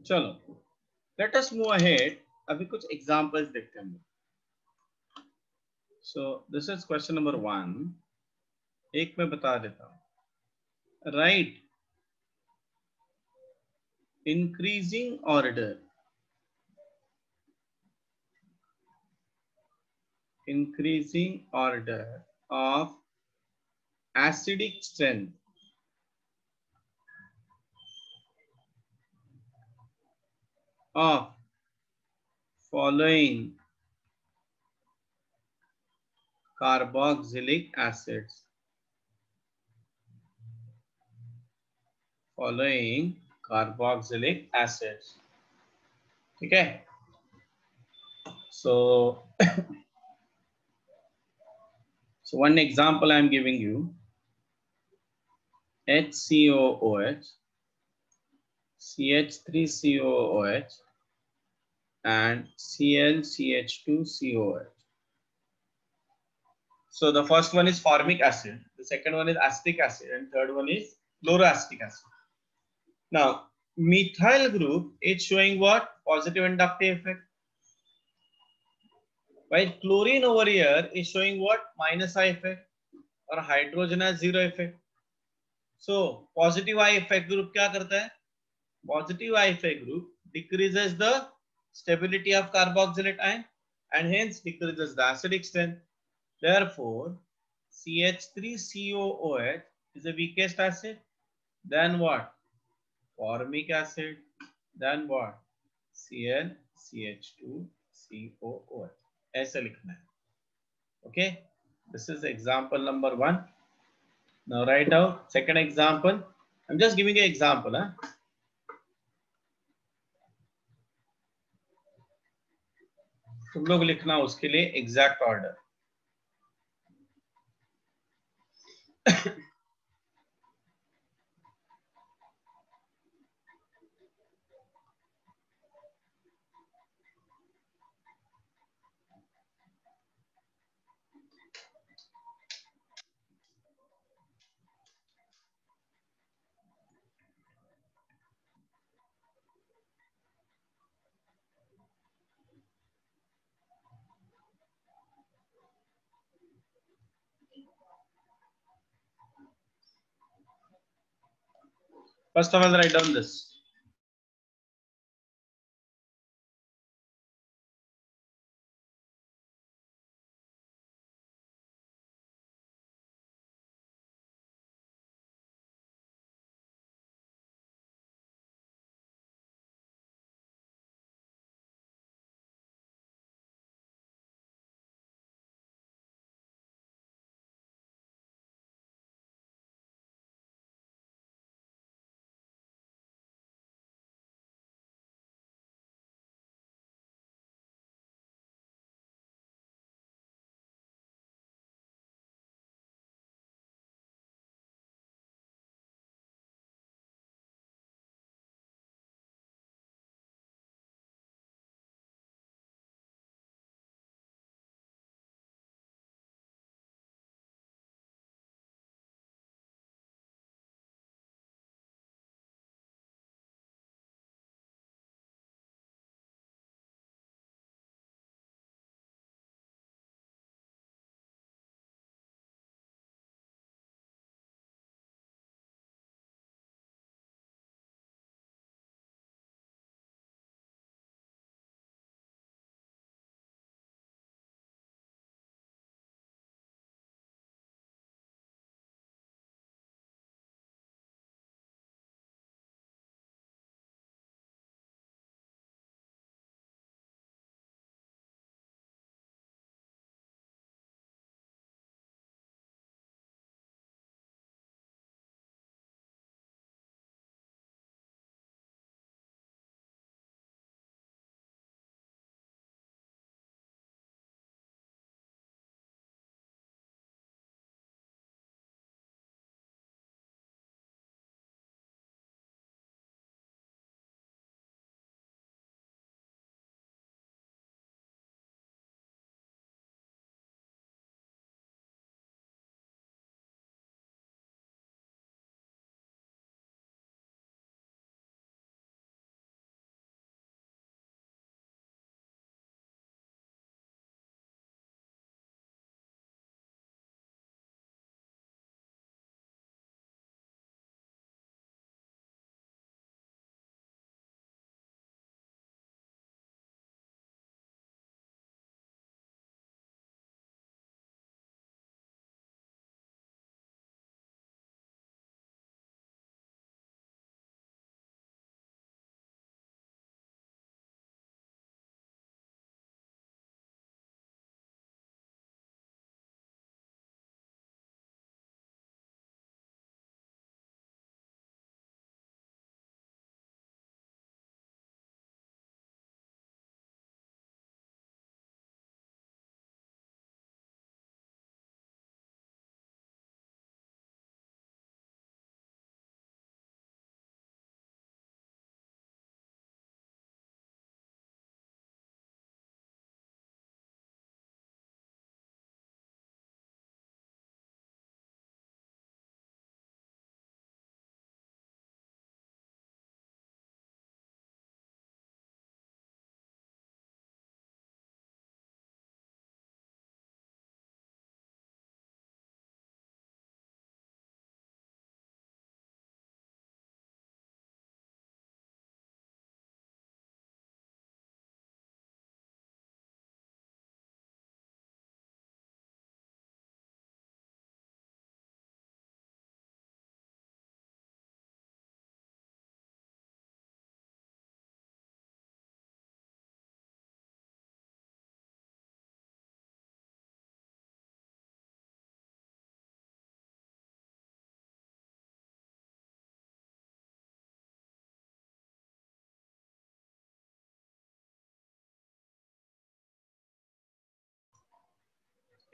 [SPEAKER 1] चलो लेट अस मूव अहेड, अभी कुछ एग्जांपल्स देखते हैं. So this is question number 1. एक मैं बता देता हूं. Right increasing order of acidic strength of following carboxylic acids. ठीक है. So so one example I am giving you: HCOOH, CH3COOH, and ClCH2COH. So the first one is formic acid, the second one is acetic acid, and third one is chloroacetic acid. Now methyl group is showing what? Positive inductive effect. While chlorine over here is showing what? Minus I effect, और hydrogen has zero effect. So positive I effect group क्या करता है? Positive I effect group decreases the stability of carboxylate ion and hence decreases the acidic strength. Therefore, CH3COOH is the weakest acid. Then what? Formic acid. Then what? ClCH2COOH. ऐसे लिखना है. Okay. This is example number 1. Now write out second example. I'm just giving you an example. तुम लोग लिखना उसके लिए exact order. First of all, write down this.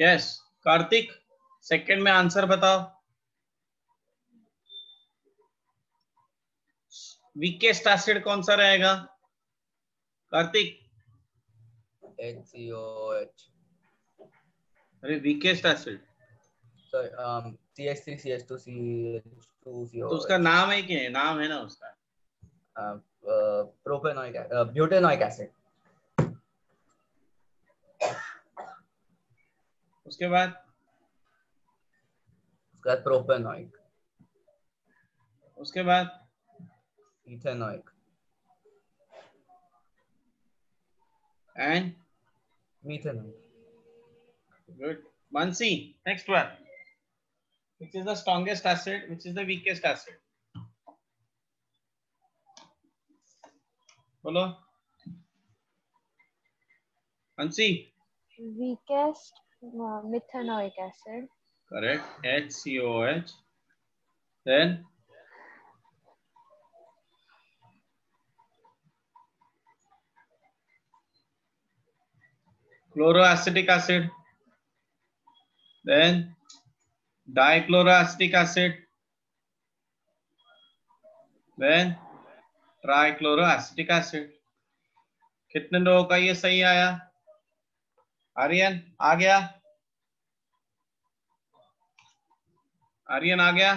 [SPEAKER 1] Yes Kartik, second में answer बताओ। वीकेस्ट एसिड कौन सा रहेगा कार्तिक?
[SPEAKER 5] HCOH.
[SPEAKER 1] अरे weakest acid
[SPEAKER 5] Sorry, CH3 CH2 CH2
[SPEAKER 1] तो उसका
[SPEAKER 5] COH.
[SPEAKER 1] नाम है क्या? नाम है ना उसका?
[SPEAKER 5] Propanoic butanoic acid.
[SPEAKER 1] उसके बाद
[SPEAKER 5] उसके बाद propanoic,
[SPEAKER 1] उसके बाद
[SPEAKER 5] ethanoic,
[SPEAKER 1] and
[SPEAKER 5] methanoic.
[SPEAKER 1] Good. Mansi, next one. Which is the strongest acid? Which is the weakest acid? बोलो Mansi.
[SPEAKER 2] weakest methanoic acid.
[SPEAKER 1] Correct. HCOH. Then chloroacetic acid. Then dichloroacetic acid. Then trichloroacetic acid. कितने लोगों का ये सही आया? आर्यन आ गया? आर्यन आ गया?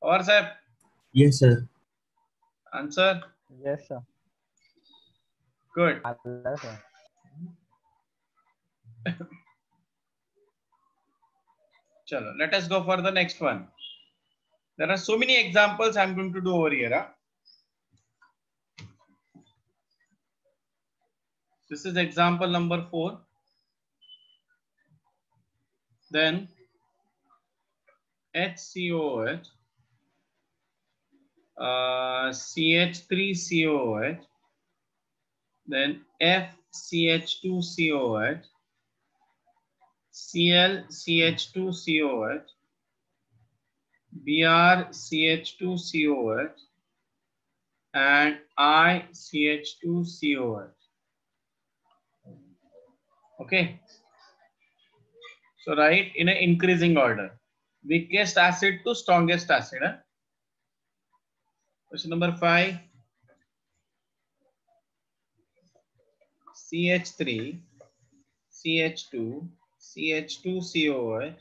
[SPEAKER 1] और साहब
[SPEAKER 4] Yes, sir.
[SPEAKER 1] Answer?
[SPEAKER 3] Yes sir.
[SPEAKER 1] Good.
[SPEAKER 3] आला sir.
[SPEAKER 1] Chalo, let us go for the next one. There are so many examples I'm going to do over here. Huh? This is example number 4. Then HCOH, CH3COH, then FCH2COH, ClCH2COH, BrCH2COH, and ICH2COH. Okay. So write in an increasing order. Weakest acid to strongest acid. Huh? Question number 5. CH3, CH2, CH2COH,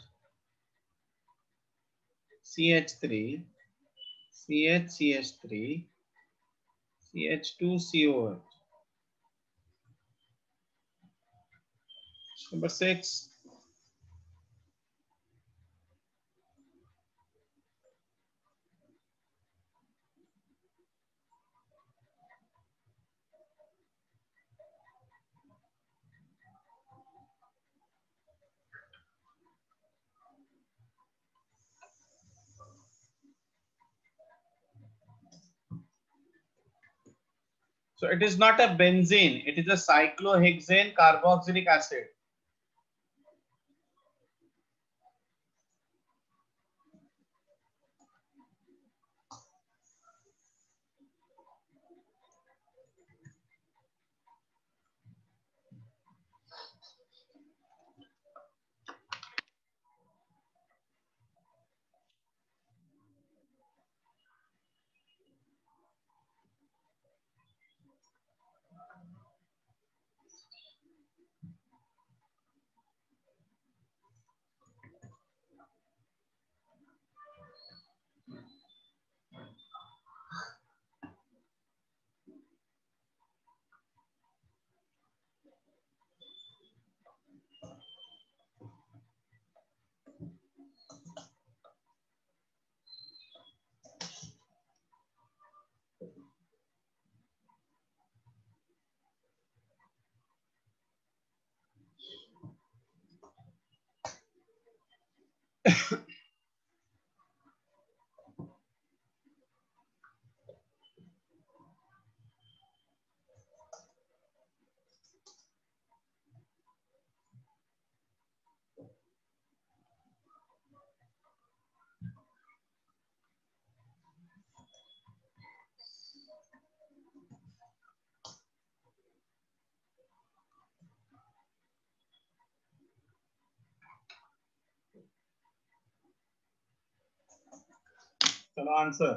[SPEAKER 1] CH3, CH3, CH2COH. Number 6. So it is not a benzene, it is a cyclohexane carboxylic acid. चलो answer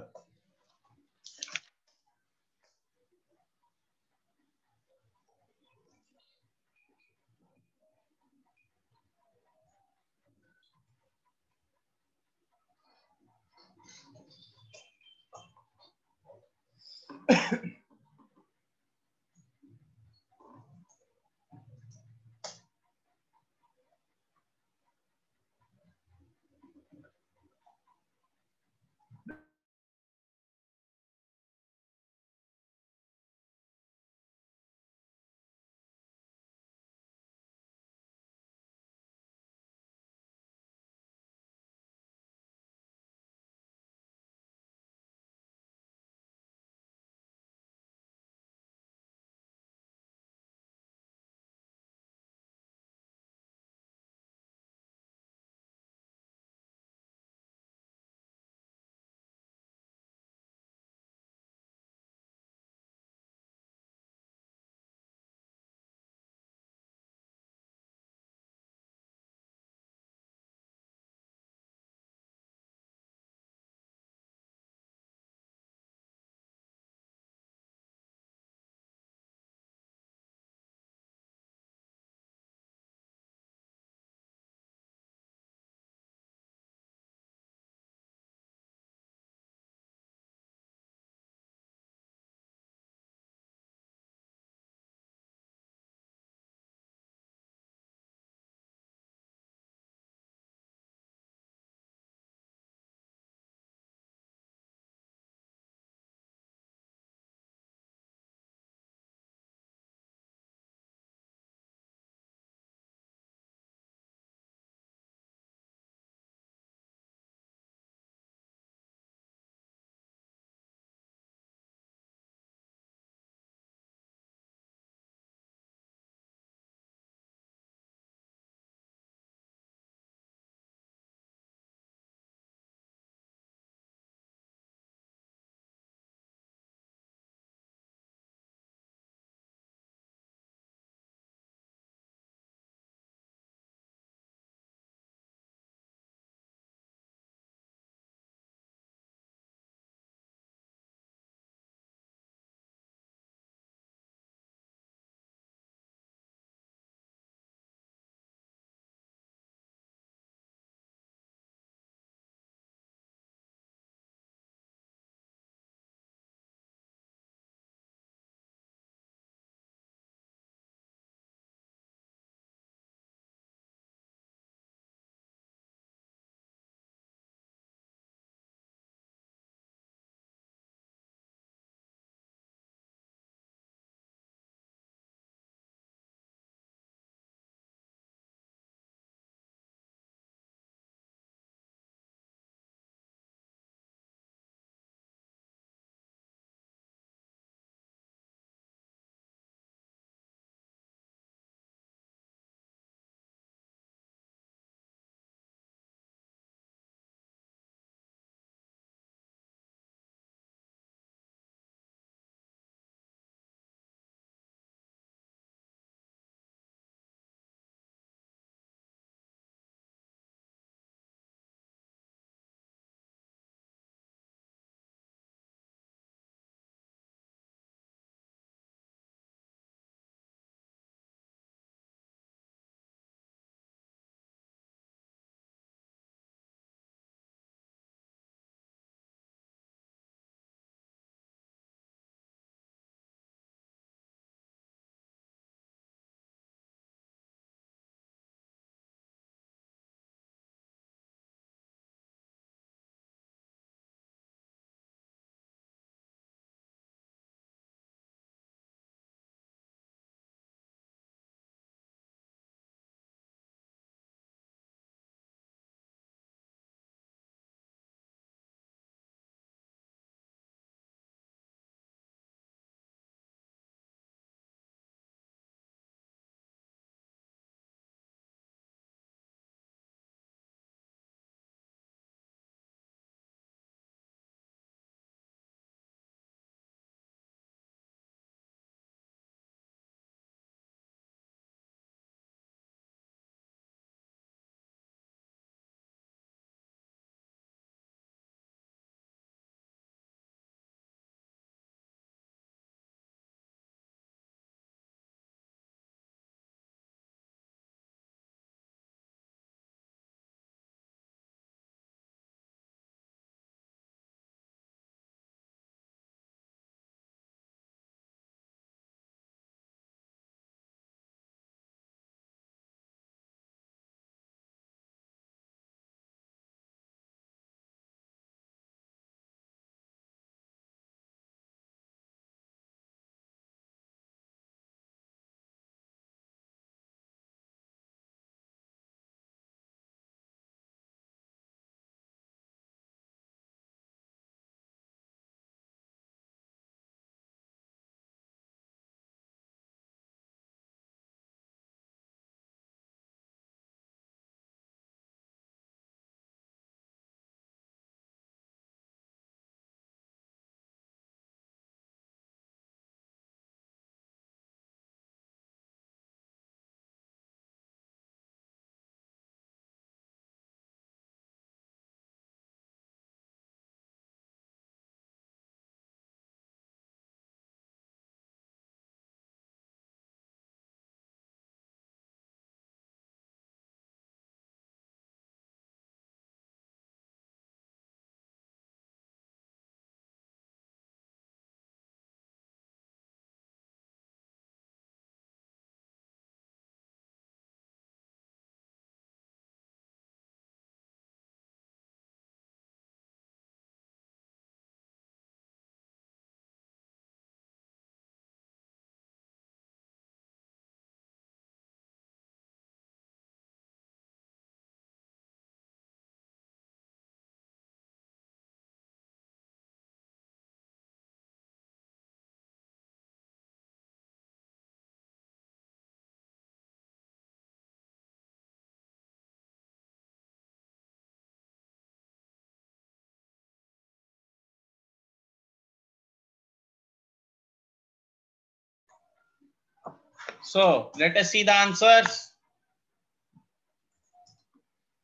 [SPEAKER 1] So let us see the answers.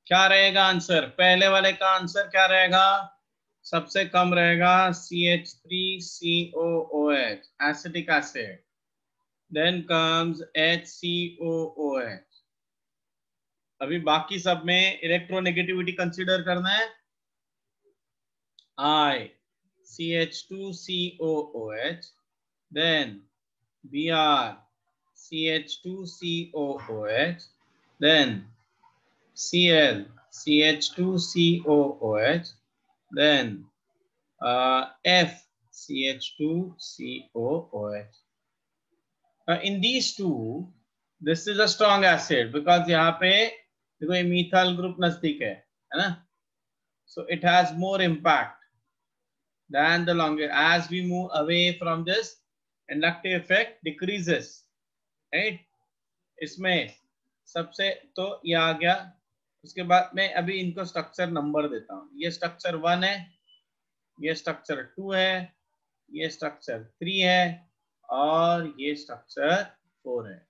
[SPEAKER 1] क्या रहेगा answer? पहले वाले का answer क्या रहेगा? सबसे कम रहेगा CH3COOH, acetic acid. Then comes HCOOH. अभी बाकी सब में इलेक्ट्रोनेगेटिविटी कंसीडर करना है. I CH2COOH, then Br CH2COOH, then Cl CH2COOH, then F CH2COOH. In these two, this is a strong acid because यहाँ पे देखो ये methyl group नजदीक है ना? So it has more impact than the longer. As we move away from this, inductive effect decreases, right? इसमें सबसे तो ये आ गया. उसके बाद मैं अभी इनको स्ट्रक्चर नंबर देता हूँ. ये स्ट्रक्चर 1 है, ये स्ट्रक्चर 2 है, ये स्ट्रक्चर 3 है और ये स्ट्रक्चर 4 है.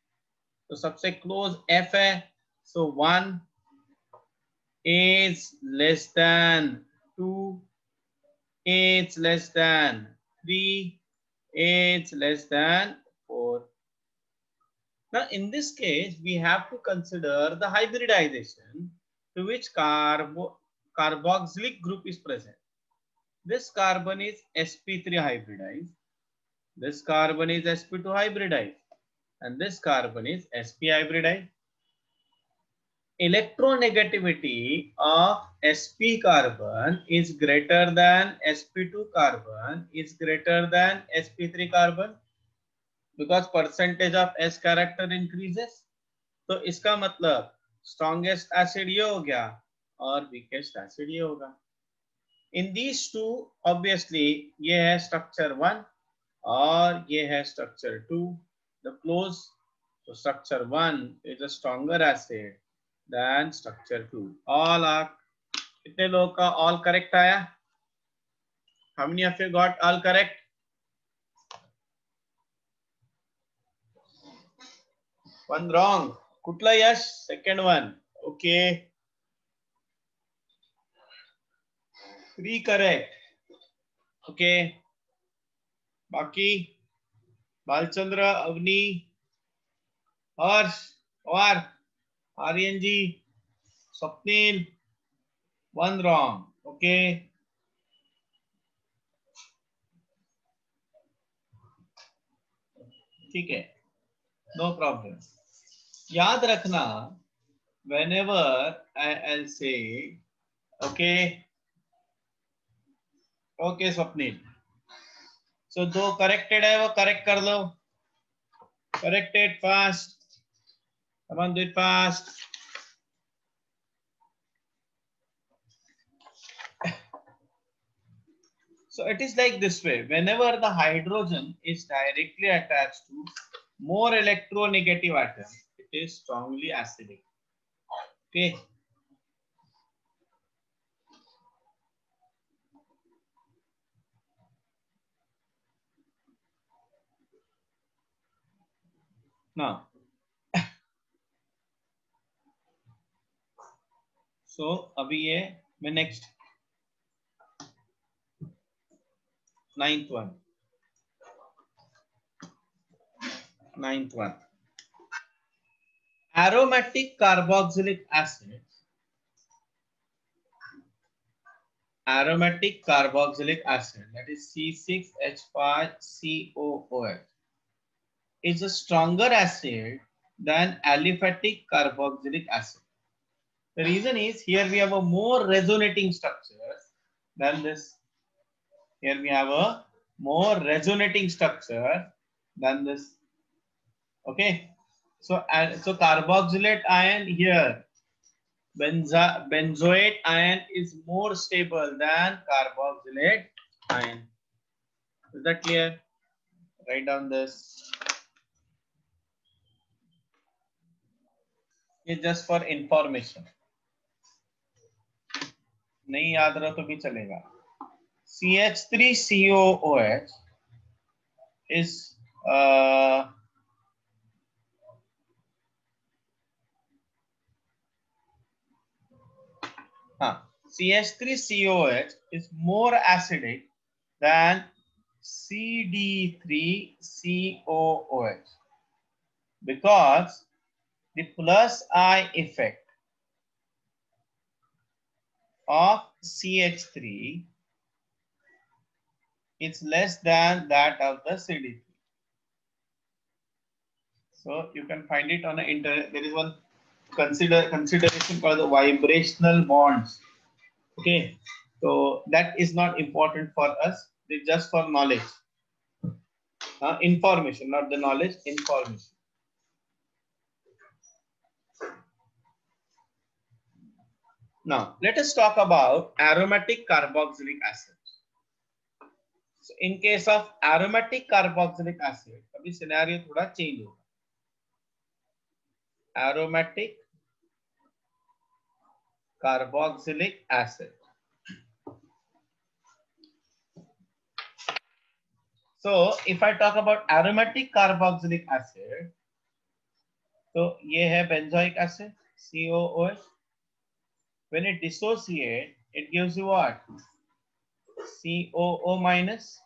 [SPEAKER 1] तो सबसे क्लोज F है. So 1 is less than 2, is less than 3, is less than 4. Now in this case we have to consider the hybridization to which carboxylic group is present. This carbon is sp3 hybridized, this carbon is sp2 hybridized, and this carbon is sp hybridized. Electronegativity of sp carbon is greater than sp2 carbon is greater than sp3 carbon because percentage of s character increases. तो इसका मतलब strongest acid ये हो गया और weakest acid ये होगा. In these two, obviously ये है structure 1 और ये है structure 2. The close, so structure 1 is a stronger acid than structure 2. All are, कितने लोगों का all correct आया? How many of you got all correct? One wrong. Kutla yes, second one. Okay. 3 correct. Okay. बाकी बालचंद्र, अवनी, हर्ष और आर्यन जी, Swapnil, 1 wrong. Okay. ठीक है, no problem. याद रखना, whenever I'll say, okay, okay Swapnil. So दो corrected है वो correct कर लो. Correct it fast. Come on, do it fast. So it is like this way. Whenever the hydrogen is directly attached to more electronegative atom, it is strongly acidic. Okay. Now, so अभी ये मैं next ninth one. Aromatic carboxylic acid. Aromatic carboxylic acid, that is C6H5COOH, is a stronger acid than aliphatic carboxylic acid. The reason is here we have a more resonating structures than this. Here we have a more resonating structure than this. Okay. So carboxylate ion here, benzoate ion is more stable than carboxylate ion. Is that clear? Write down this. It's just for information. नहीं याद रहा तो भी चलेगा. CH3COOH is CH3COH is more acidic than CD3COOH because the plus I effect of CH3 is less than that of the CD3. So you can find it on a there is one consideration called the vibrational bonds. Okay, so that is not important for us. It's just for knowledge, information, not the knowledge, information. Now let us talk about aromatic carboxylic acid. So in case of aromatic carboxylic acid, अभी scenario थोड़ा change होगा. Aromatic carboxylic acid. So if I talk about aromatic carboxylic acid, so ये है benzoic acid, COOH. When it dissociates, it gives you what? COO minus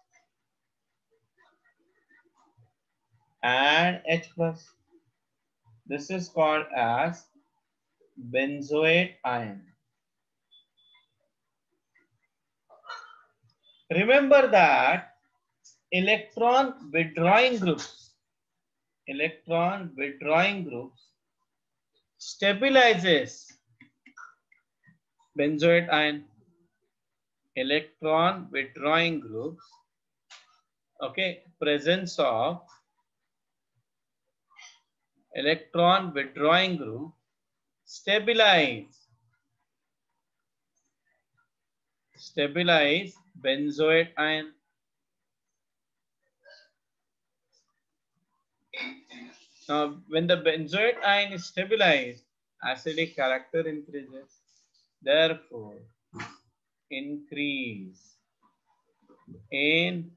[SPEAKER 1] and H plus. This is called as benzoate ion. Remember that electron withdrawing groups stabilizes benzoate ion. Electron withdrawing groups, okay, presence of electron withdrawing group stabilize benzoate ion. Now, when the benzoate ion is stabilized, acidic character increases. Therefore, increase in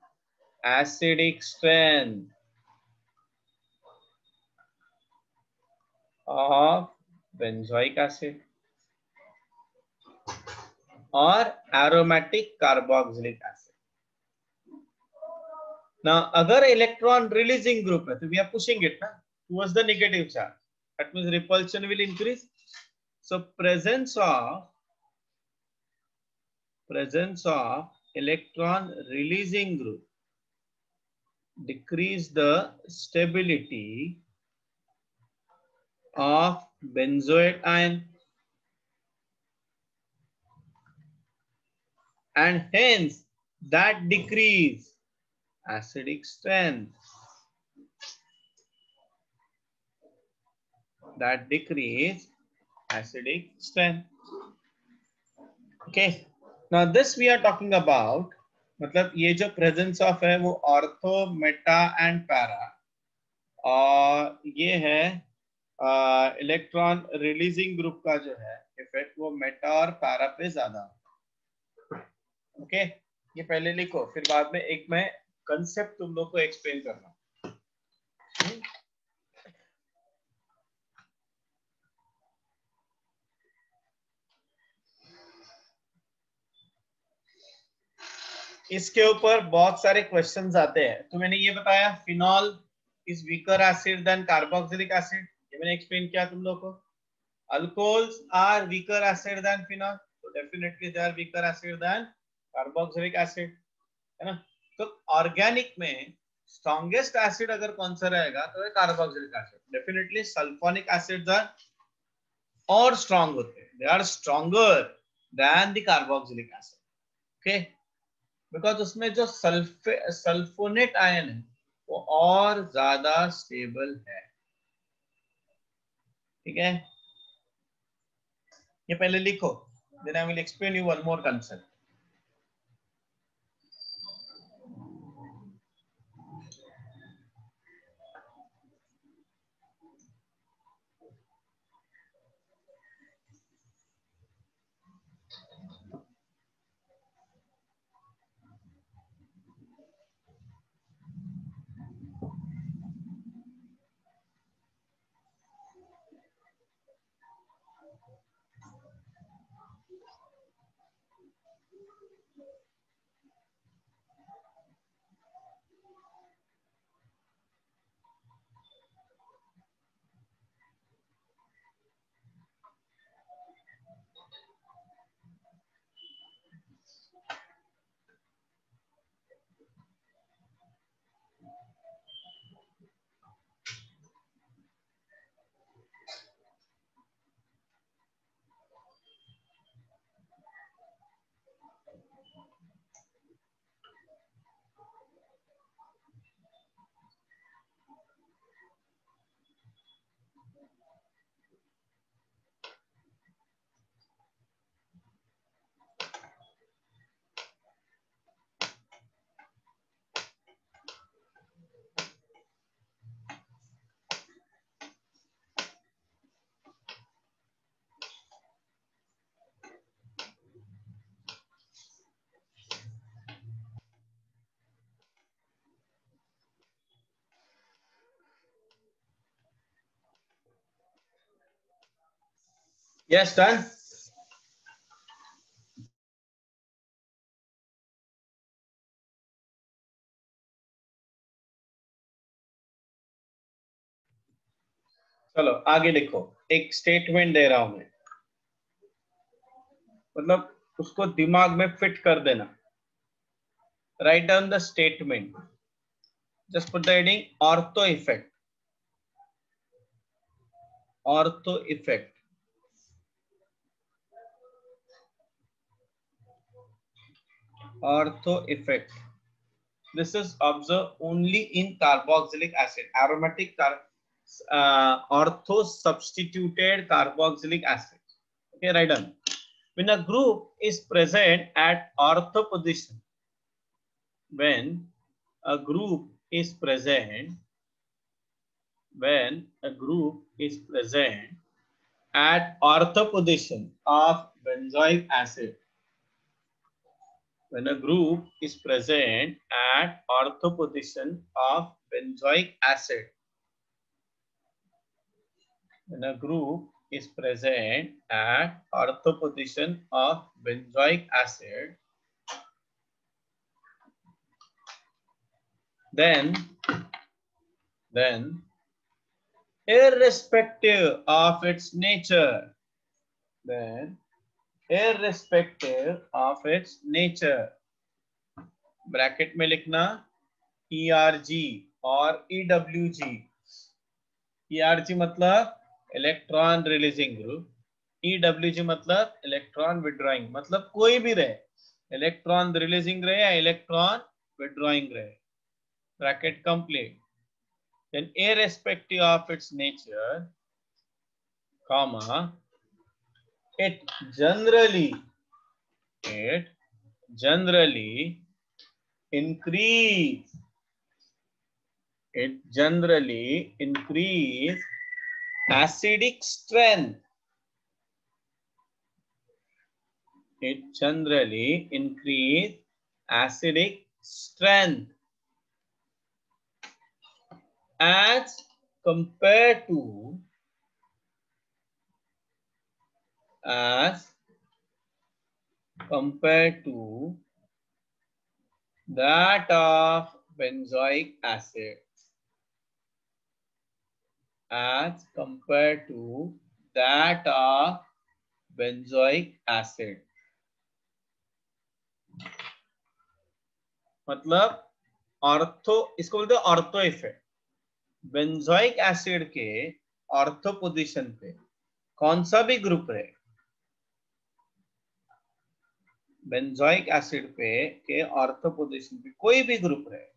[SPEAKER 1] acidic strength of benzoic acid or aromatic carboxylic acid. Now, अगर electron releasing group है, तो we are pushing it towards the negative charge. That means repulsion will increase. So presence of electron releasing group decrease the stability of benzoate ion, and hence that decrease acidic strength. Okay. Now this we are talking about, मतलब ये जो presence of है वो ortho, meta and para, और ये है electron releasing group का जो है इफेक्ट वो मेटा और पैरा पे ज्यादा. ओके, ये पहले लिखो, फिर बाद में एक मैं कंसेप्ट तुम लोग को एक्सप्लेन करना. इसके ऊपर बहुत सारे क्वेश्चंस आते हैं. तो मैंने ये बताया phenol is weaker acid than carboxylic acid, ये मैंने एक्सप्लेन किया तुम लोग को. Alcohols are weaker acid than phenol, तो definitely they are weaker acid than carboxylic acid, है ना. तो ऑर्गेनिक में स्ट्रॉन्गेस्ट एसिड अगर कौन सा रहेगा तो है carboxylic acid. Definitely sulphonic acids are और स्ट्रॉन्ग होते हैं, they are stronger than the carboxylic acid. Okay, because उसमें जो सल्फोनेट आयन है वो और ज्यादा स्टेबल है. ठीक है, ये पहले लिखो, then I will explain you one more concept. Yes, done. चलो आगे लिखो, एक स्टेटमेंट दे रहा हूं मैं, मतलब उसको दिमाग में फिट कर देना. Write down the statement. Just put the heading ortho effect. Ortho effect. Ortho effect. This is observed only in carboxylic acid. Aromatic ortho substituted carboxylic acid. Okay, right on. When a group is present at ortho position, when a group is present, at ortho position of benzoic acid. When a group is present at ortho position of benzoic acid. When a group is present at ortho position of benzoic acid, then irrespective of its nature, bracket में लिखना ERG और EWG. ERG मतलब electron releasing group, EWG मतलब electron withdrawing, मतलब कोई भी रहे, electron releasing रहे या इलेक्ट्रॉन विड्रॉइंग रहे. Bracket complete. Then irrespective of its nature, comma, it generally increase acidic strength. It generally increase acidic strength as compared to that of benzoic acid. As compared to that of benzoic acid. मतलब ortho, इसको बोलते हैं ortho effect. Benzoic acid के ortho position पे कौन सा भी group रहे, बेंजोइक एसिड पे के ऑर्थो पोजीशन पे कोई भी ग्रुप रहे,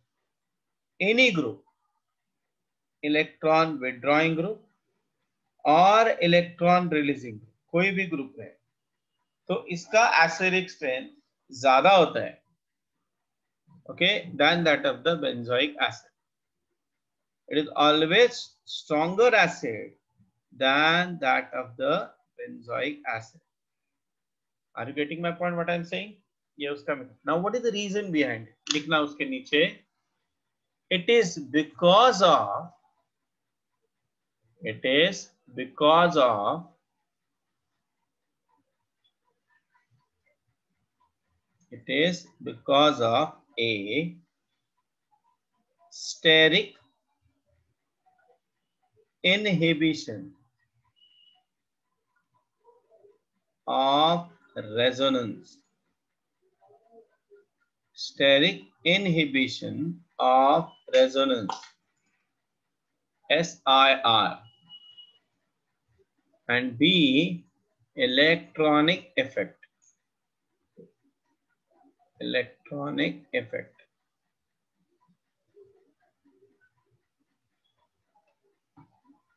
[SPEAKER 1] any group, electron withdrawing group और इलेक्ट्रॉन रिलीजिंग ग्रुप, कोई भी ग्रुप रहे, तो इसका एसिडिक स्ट्रेंथ ज्यादा होता है, okay, than that of the benzoic acid. It is always stronger acid than that of the benzoic acid. Are you getting my point? What I am saying? ये उसका. Now, what is the reason behind it? लिखना उसके नीचे. It is because of a steric inhibition of resonance. Steric inhibition of resonance, SIR. And B, electronic effect.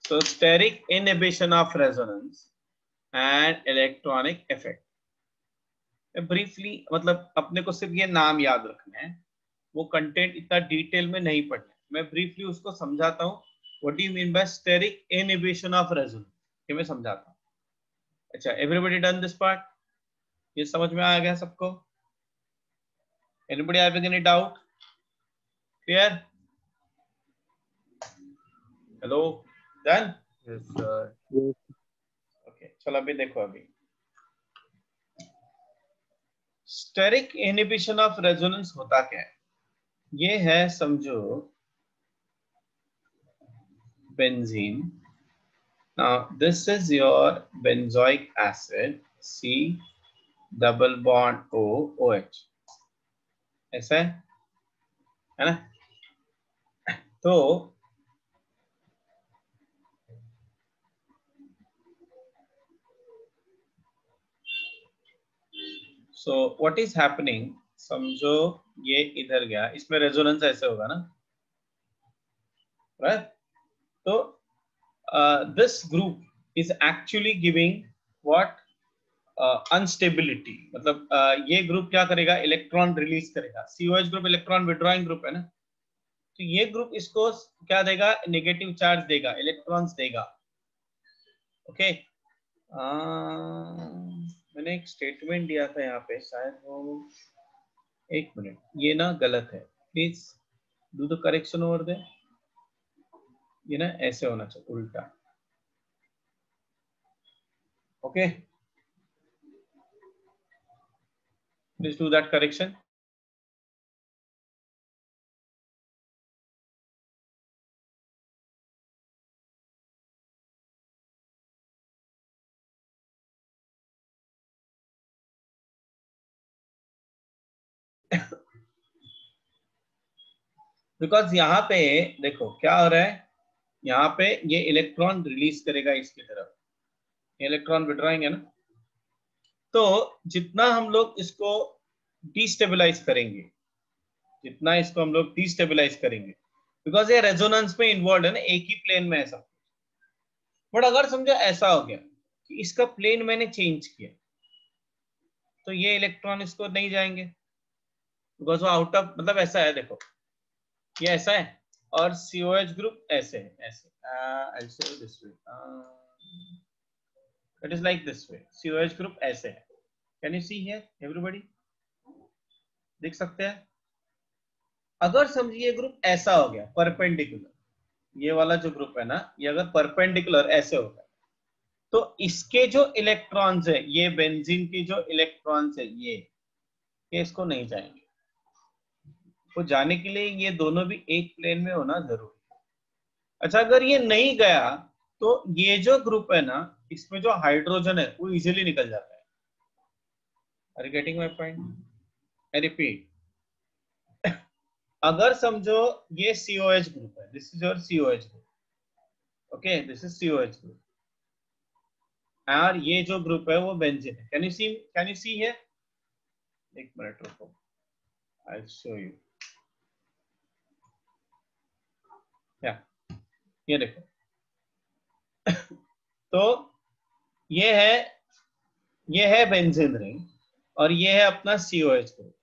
[SPEAKER 1] So steric inhibition of resonance and electronic effect. Briefly, मतलब अपने को सिर्फ ये नाम याद रखना है, वो कंटेंट इतना डिटेल में नहीं पढ़ना. मैं ब्रीफली उसको समझाता हूँ. What do you mean by steric inhibition of resonance, ये मैं समझाता हूँ. अच्छा, एवरीबॉडी डन दिस पार्ट? ये समझ में आ गया सबको? Anybody having any doubt? Clear? Hello, done?
[SPEAKER 5] Yes, sir.
[SPEAKER 3] Yes.
[SPEAKER 1] Okay, चलो अभी देखो, अभी स्टेरिक इनहिबिशन ऑफ रेजोनेंस होता क्या है? ये है, समझो benzene. Now this is your benzoic acid, C double bond O OH, ऐसा है ना? तो so what is happening, समझो ये इधर गया, इसमें रेजोनेंस ऐसे होगा ना, right? तो this group is actually giving what instability, मतलब ये ग्रुप क्या करेगा, इलेक्ट्रॉन रिलीज करेगा. COH group electron withdrawing group है ना, तो ये ग्रुप इसको क्या देगा, नेगेटिव चार्ज देगा, इलेक्ट्रॉन्स देगा. ओके, मैंने एक स्टेटमेंट दिया था यहाँ पे, शायद वो, एक मिनट, ये ना गलत है, please do the correction over there. ये ना ऐसे होना चाहिए, उल्टा. Okay, please do that correction. Because यहाँ पे देखो क्या हो रहा है, यहाँ पे ये इलेक्ट्रॉन रिलीज करेगा इसकी तरफ, इलेक्ट्रॉन विड्रॉइंग है ना, तो जितना हम लोग इसको डिस्टेबलाइज करेंगे, जितना इसको हम लोग डिस्टेबलाइज करेंगे, बिकॉज ये रेजोनेंस में इन्वॉल्व है ना, एक ही प्लेन में ऐसा. बट अगर समझो ऐसा हो गया कि इसका प्लेन मैंने चेंज किया, तो ये इलेक्ट्रॉन इसको नहीं जाएंगे, बिकॉज वो आउट ऑफ, मतलब ऐसा है, देखो ये ऐसा है और COH ग्रुप ऐसे है, ऐसे. I'll show you this way. It is like this way. COH group ऐसे है. Can you see here, everybody? देख सकते हैं? अगर समझिए ग्रुप ऐसा हो गया, परपेंडिकुलर, ये वाला जो ग्रुप है ना, ये अगर परपेंडिकुलर ऐसे होगा, तो इसके जो इलेक्ट्रॉन्स है, ये बेंजीन की जो इलेक्ट्रॉन्स है, ये इसको नहीं जाएंगे. तो जाने के लिए ये दोनों भी एक प्लेन में होना जरूरी है. अच्छा, अगर ये नहीं गया तो ये जो ग्रुप है ना, इसमें जो हाइड्रोजन है वो इजीली निकल जाता है. Are you getting my point? I repeat, अगर समझो ये COH ग्रुप है, this is your COH group, okay, this is COH group, और ये जो ग्रुप है वो बेंजीन है. Can you see here? एक मिनट रुको, आई विल शो यू. ये देखो, तो ये है बेंजीन रिंग और ये है अपना COH ग्रुप.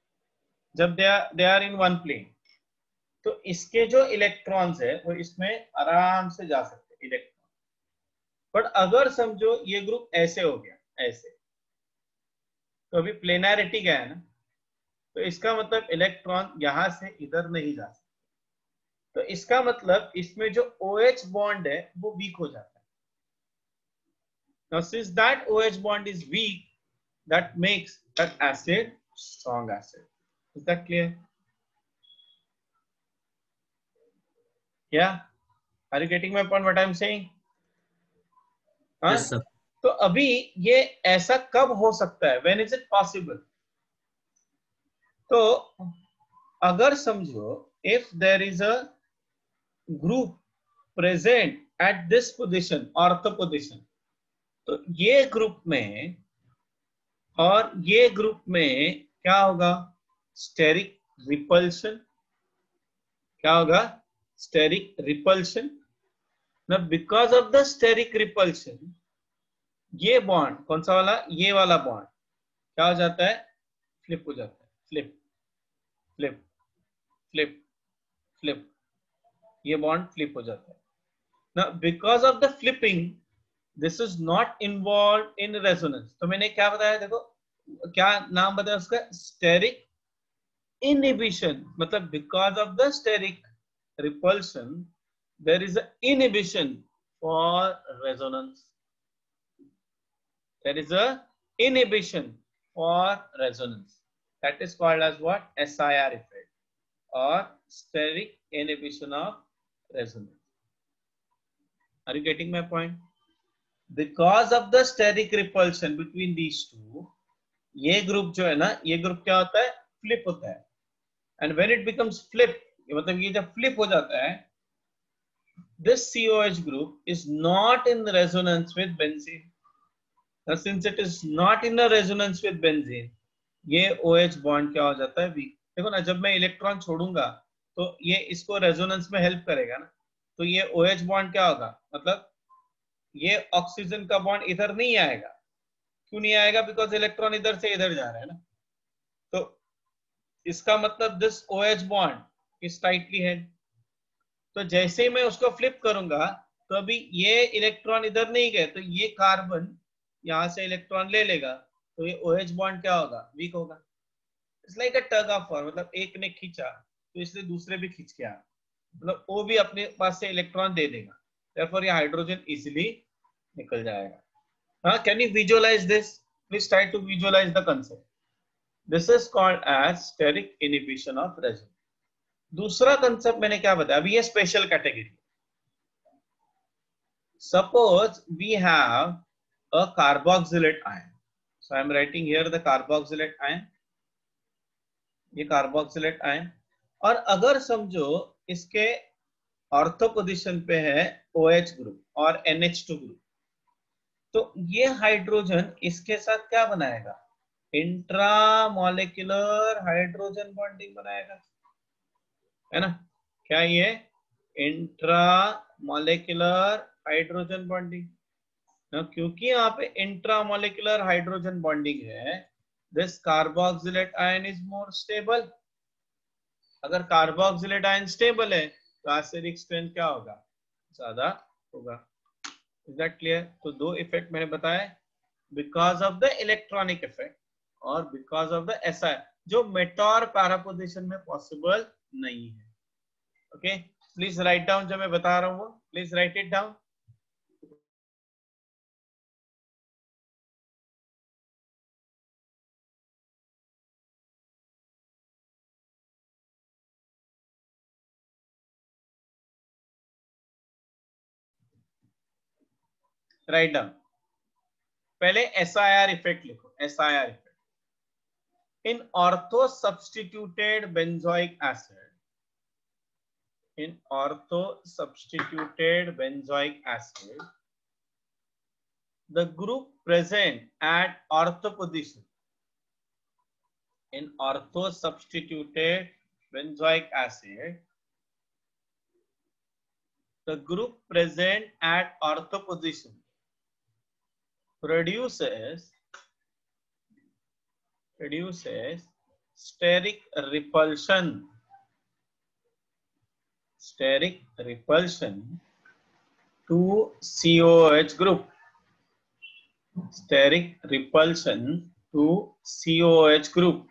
[SPEAKER 1] जब they are in one plane, तो इसके जो इलेक्ट्रॉन्स है वो इसमें आराम से जा सकते हैं, इलेक्ट्रॉन. बट अगर समझो ये ग्रुप ऐसे हो गया, ऐसे, तो अभी प्लेनैरिटी क्या है ना, तो इसका मतलब इलेक्ट्रॉन यहां से इधर नहीं जा सकते. तो इसका मतलब इसमें जो OH बॉन्ड है वो वीक हो जाता है. Now since that OH bond is weak, that makes that acid strong acid. Is that clear? Yeah, are you getting my point? What I'm saying? हाँ?
[SPEAKER 4] Yes, sir.
[SPEAKER 1] तो अभी ये ऐसा कब हो सकता है? When is it possible? तो अगर समझो if there is a group present at this position, ortho position, तो ये ग्रुप में और ये ग्रुप में क्या होगा, स्टेरिक रिपल्शन. क्या होगा, स्टेरिक रिपल्शन. ना because of the steric repulsion, ये बॉन्ड कौन सा वाला, ये वाला बॉन्ड क्या हो जाता है, फ्लिप हो जाता है. फ्लिप फ्लिप फ्लिप फ्लिप, ये बॉन्ड फ्लिप हो जाता है ना. Because of the flipping, this is not involve in resonance. तो मैंने क्या बताया, देखो क्या नाम बताया उसका, स्टेरिक इनहिबिशन. मतलब because of the steric repulsion there is a inhibition for resonance. There is a inhibition for resonance. That is called as what? SIR effect or steric inhibition of resonance. Are you getting my point? Because of the steric repulsion between these two, ये group जो है ना, ये group क्या होता है? Flip होता है. And when it becomes flip, मतलब ये जब flip हो जाता है, this COH group is not in resonance with benzene. Now, since it is not in a resonance with benzene, ये OH bond क्या हो जाता है? weak. देखो ना, जब मैं इलेक्ट्रॉन छोड़ूंगा तो ये इसको रेजोनेंस में हेल्प करेगा ना, तो ये OH बॉन्ड क्या होगा? मतलब ये ऑक्सीजन का बॉन्ड इधर नहीं आएगा. क्यों नहीं आएगा? बिकॉज इलेक्ट्रॉन इधर से इधर जा रहा है ना. तो इसका मतलब this OH bond is tightly held. तो जैसे ही मैं उसको फ्लिप करूंगा तो अभी ये इलेक्ट्रॉन इधर नहीं गए, तो ये कार्बन यहां से इलेक्ट्रॉन ले लेगा, तो ये OH बॉन्ड क्या होगा? वीक होगा. It's like a tug of war, मतलब एक ने खींचा तो इसलिए दूसरे भी खींच के आ, मतलब वो भी अपने पास से इलेक्ट्रॉन दे देगा. Therefore, ये हाइड्रोजन इजिली निकल जाएगा. हाँ, can you visualise this? Please try to visualise the concept. This is called as steric inhibition of resonance. दूसरा कंसेप्ट मैंने क्या बताया? अभी ये special category. Suppose we have a carboxylate ion. So I am writing here the carboxylate ion. ये carboxylate ion, और अगर समझो इसके ऑर्थो पोजीशन पे है OH ग्रुप और NH2 ग्रुप, तो ये हाइड्रोजन इसके साथ क्या बनाएगा? इंट्रामोलिकुलर हाइड्रोजन बॉन्डिंग बनाएगा, है ना? क्या ये इंट्रामोलिकुलर हाइड्रोजन बॉन्डिंग? क्योंकि यहाँ पे इंट्रामोलिकुलर हाइड्रोजन बॉन्डिंग है, this carboxylate ion is more stable. अगर कार्बोक्सिलेट आयन स्टेबल है तो एसिडिक स्ट्रेंथ क्या होगा? ज्यादा होगा. Is that clear? तो दो इफेक्ट मैंने बताए, because of the electronic effect और बिकॉज ऑफ द SI, जो मेटॉर पैरा पोजीशन में पॉसिबल नहीं है. ओके, प्लीज राइट डाउन जो मैं बता रहा हूँ, please right it down. Write down. पहले SIR इफेक्ट लिखो. SIR effect in ortho substituted benzoic acid. In ortho substituted benzoic acid, the group present at ortho position. In ortho substituted benzoic acid, the group present at ortho position produces steric repulsion. Steric repulsion to COH group. Steric repulsion to COH group.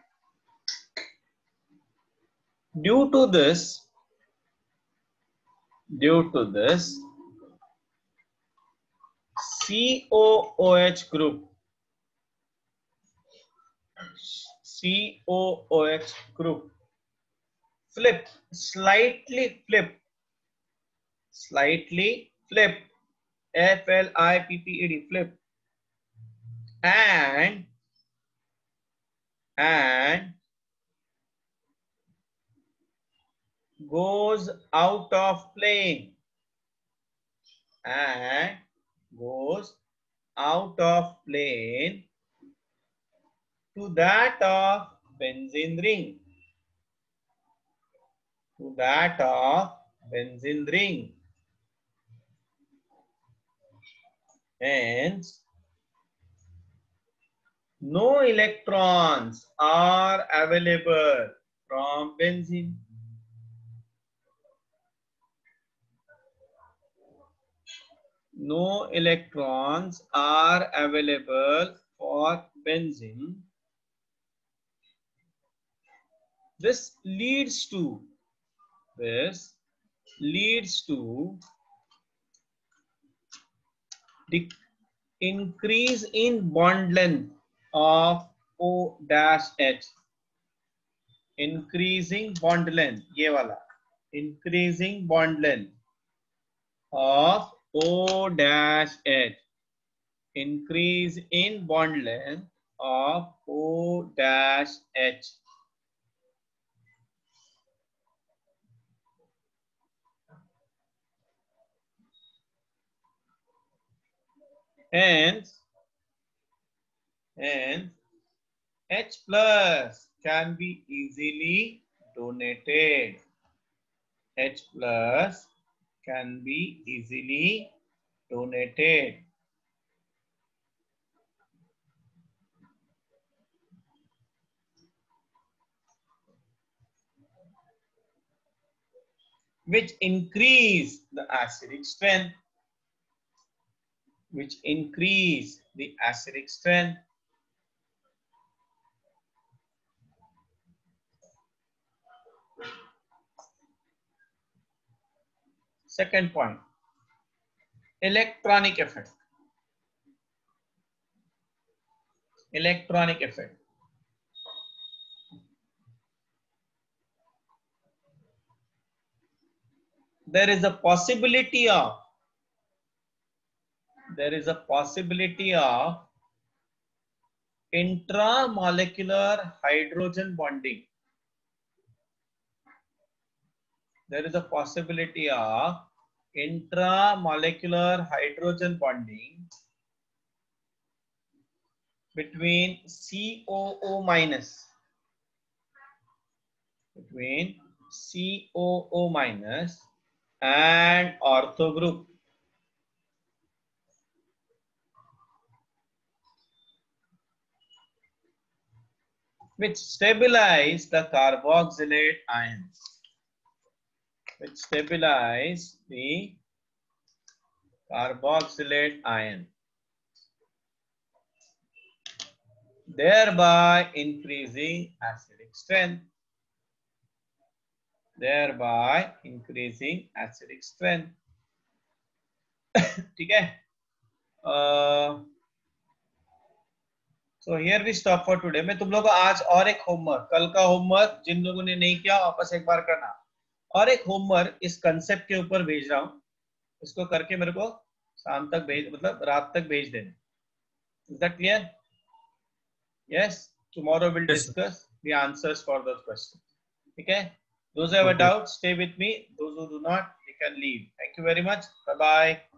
[SPEAKER 1] Due to this, COOH group slightly flip, FLIPPED, flip, and goes out of plane, to that of benzene ring. Hence, no electrons are available from benzene. No electrons are available for benzene. This leads to increase in bond length of O dash H. Increasing bond length, ये वाला increasing bond length of O dash H. Increase in bond length of O dash H. Hence, H plus can be easily donated. H plus can be easily donated. Which increase the acidic strength. Which increase the acidic strength. Second point, electronic effect. Electronic effect. There is a possibility of intramolecular hydrogen bonding. There is a possibility of intramolecular hydrogen bonding between COO minus and ortho group. Which stabilize the carboxylate ions. Which stabilize the carboxylate ion, thereby increasing acidic strength. Thereby increasing acidic strength. ठीक है? So here we stop for today. मैं तुम लोगों को आज और एक homework, कल का होमवर्क जिन लोगों ने नहीं किया वापस एक बार करना, और एक होमवर्क इस कंसेप्ट के ऊपर भेज रहा हूँ. इसको करके मेरे को शाम तक भेज, मतलब रात तक भेज देना. Is that clear? Yes. Tomorrow we'll discuss the answers for those questions. Okay. Those who have a doubt, stay with me. Those who do not, they can leave. Thank you very much. Bye bye.